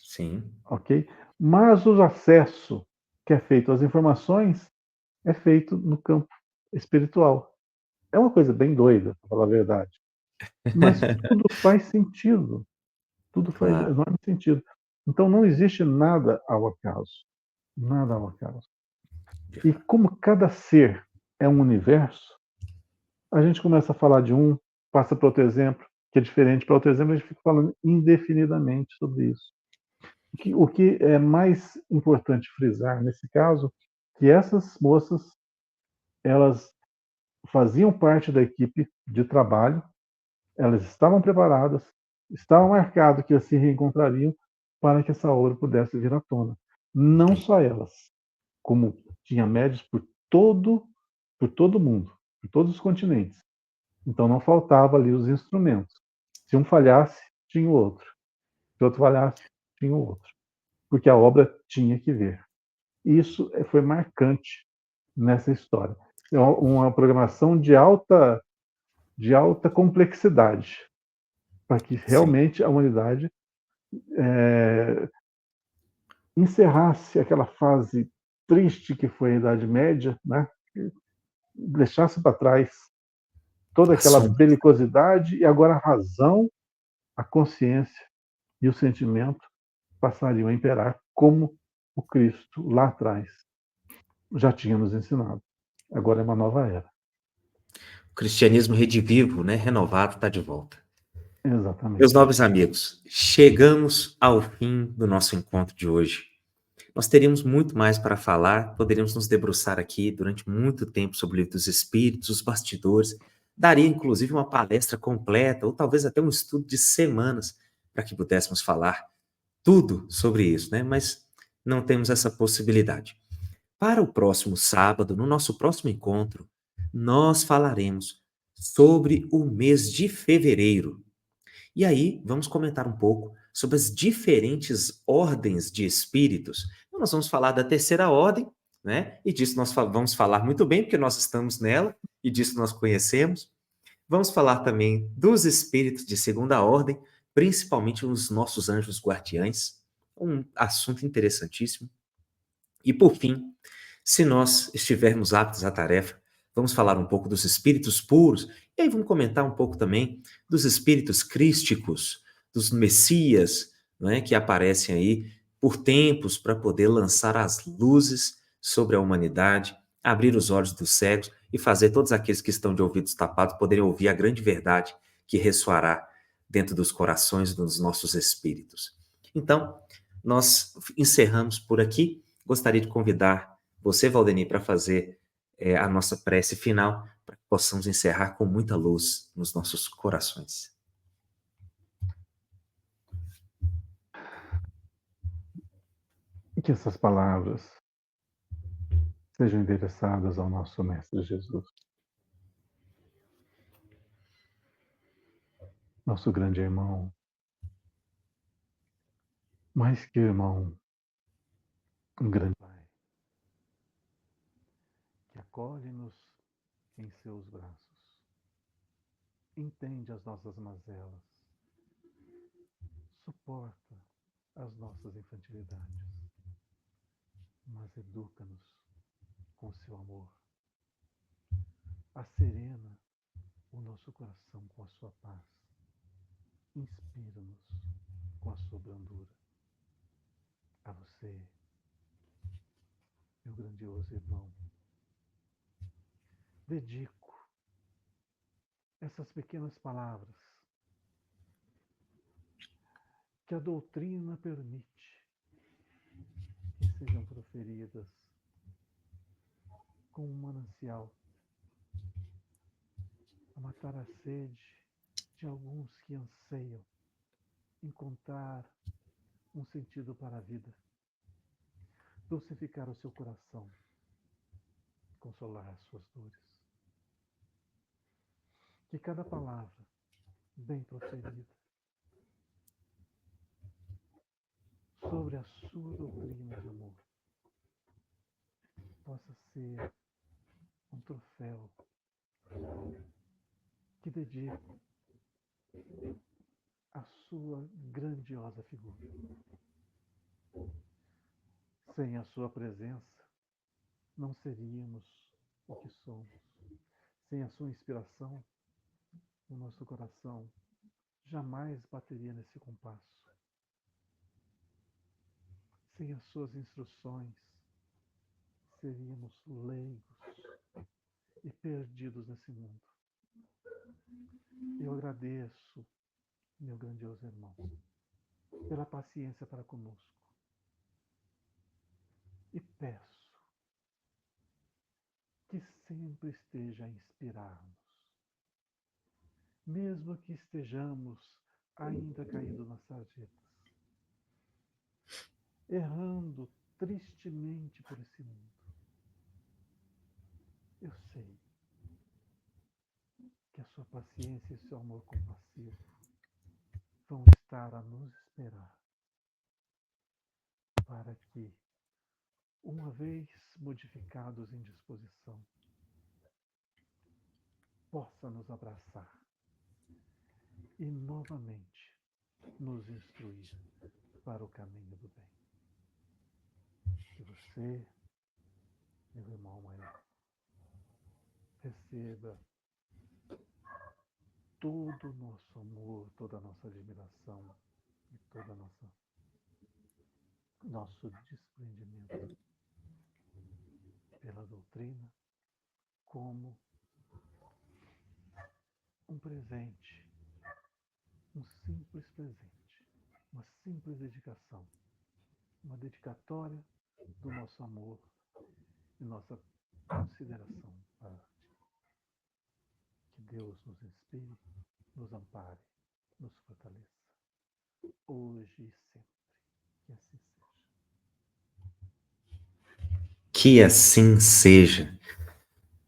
Sim.
ok? Mas o acesso que é feito às informações é feito no campo espiritual. É uma coisa bem doida, para falar a verdade. Mas tudo faz sentido. Tudo faz
Claro.
enorme sentido. Então não existe nada ao acaso. Nada ao acaso.
De
E
fato.
como cada ser é um universo, a gente começa a falar de um, passa para outro exemplo, que é diferente, para outro exemplo, a gente fica falando indefinidamente sobre isso. O que é mais importante frisar nesse caso, que essas moças, elas faziam parte da equipe de trabalho, elas estavam preparadas, estava marcado que se reencontrariam para que essa obra pudesse vir à tona. Não
Sim.
só elas, como tinha médios por todo mundo, por todos os continentes. Então não faltava ali os instrumentos. Se um falhasse, tinha o outro. Se outro falhasse, tinha o outro. Porque a obra tinha que ver. Isso foi marcante nessa história. É uma programação de alta complexidade, para que
Sim.
realmente a humanidade é, encerrasse aquela fase triste que foi a Idade Média, né? Deixasse para trás toda
A
aquela
sombra.
belicosidade e agora a razão, a consciência e o sentimento passariam a imperar como o Cristo lá atrás já tinha nos ensinado. Agora é uma nova era.
O cristianismo redivivo, né? Renovado, está de volta. Meus
Exatamente.
nobres amigos, chegamos ao fim do nosso encontro de hoje. Nós teríamos muito mais para falar, poderíamos nos debruçar aqui durante muito tempo sobre o livro dos Espíritos, os bastidores. Daria, inclusive, uma palestra completa, ou talvez até um estudo de semanas, para que pudéssemos falar tudo sobre isso, né? Mas não temos essa possibilidade. Para o próximo sábado, no nosso próximo encontro, nós falaremos sobre o mês de fevereiro. E aí, vamos comentar um pouco sobre as diferentes ordens de espíritos. Então, nós vamos falar da terceira ordem, né? E disso nós vamos falar muito bem, porque nós estamos nela e disso nós conhecemos. Vamos falar também dos espíritos de segunda ordem, principalmente os nossos anjos guardiães, um assunto interessantíssimo. E por fim, se nós estivermos aptos à tarefa, vamos falar um pouco dos espíritos puros, e aí vamos comentar um pouco também dos espíritos crísticos, dos messias, não é, que aparecem aí por tempos para poder lançar as luzes sobre a humanidade, abrir os olhos dos cegos e fazer todos aqueles que estão de ouvidos tapados poderem ouvir a grande verdade que ressoará dentro dos corações dos nossos espíritos. Então, nós encerramos por aqui. Gostaria de convidar você, Valdeni, para fazer a nossa prece final, para que possamos encerrar com muita luz nos nossos corações.
E que essas palavras sejam endereçadas ao nosso Mestre Jesus. nosso grande irmão, mais que irmão, um grande Pai, que acolhe-nos em seus braços, entende as nossas mazelas, suporta as nossas infantilidades, mas educa-nos com seu amor, acerena o nosso coração com a sua paz, inspira-nos com a sua brandura. A você, meu grandioso irmão, dedico essas pequenas palavras que a doutrina permite que sejam proferidas com um manancial a matar a sede de alguns que anseiam encontrar um sentido para a vida, dulcificar o seu coração, consolar as suas dores. Que cada palavra bem proferida sobre a sua doutrina de amor possa ser um troféu que dedico à sua grandiosa figura. Sem a sua presença, não seríamos o que somos. Sem a sua inspiração, o nosso coração jamais bateria nesse compasso. Sem as suas instruções, seríamos leigos e perdidos nesse mundo. Eu agradeço, meu grandioso irmão, pela paciência para conosco. E peço que sempre esteja a inspirar-nos, mesmo que estejamos ainda caindo nas sarjetas, errando tristemente por esse mundo. Eu sei que a sua paciência e seu amor compassivo vão estar a nos esperar para que, uma vez modificados em disposição, possa nos abraçar e novamente nos instruir para o caminho do bem. Que você, meu irmão maior, receba todo o nosso amor, toda a nossa admiração e todo o nosso desprendimento pela doutrina como um presente, um simples presente, uma simples dedicação, uma dedicatória do nosso amor e nossa consideração para ti. Que Deus nos inspire, nos ampare, nos fortaleça, hoje e sempre. Que assim seja.
Que assim seja.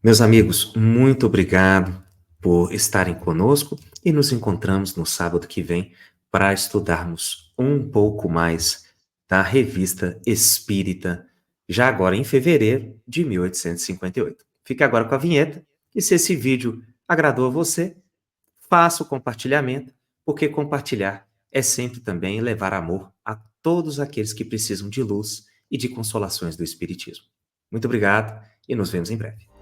Meus amigos, muito obrigado por estarem conosco e nos encontramos no sábado que vem para estudarmos um pouco mais da Revista Espírita, já agora em fevereiro de 1858. Fique agora com a vinheta e se esse vídeo agradou a você, faça o compartilhamento, porque compartilhar é sempre também levar amor a todos aqueles que precisam de luz e de consolações do Espiritismo. Muito obrigado e nos vemos em breve.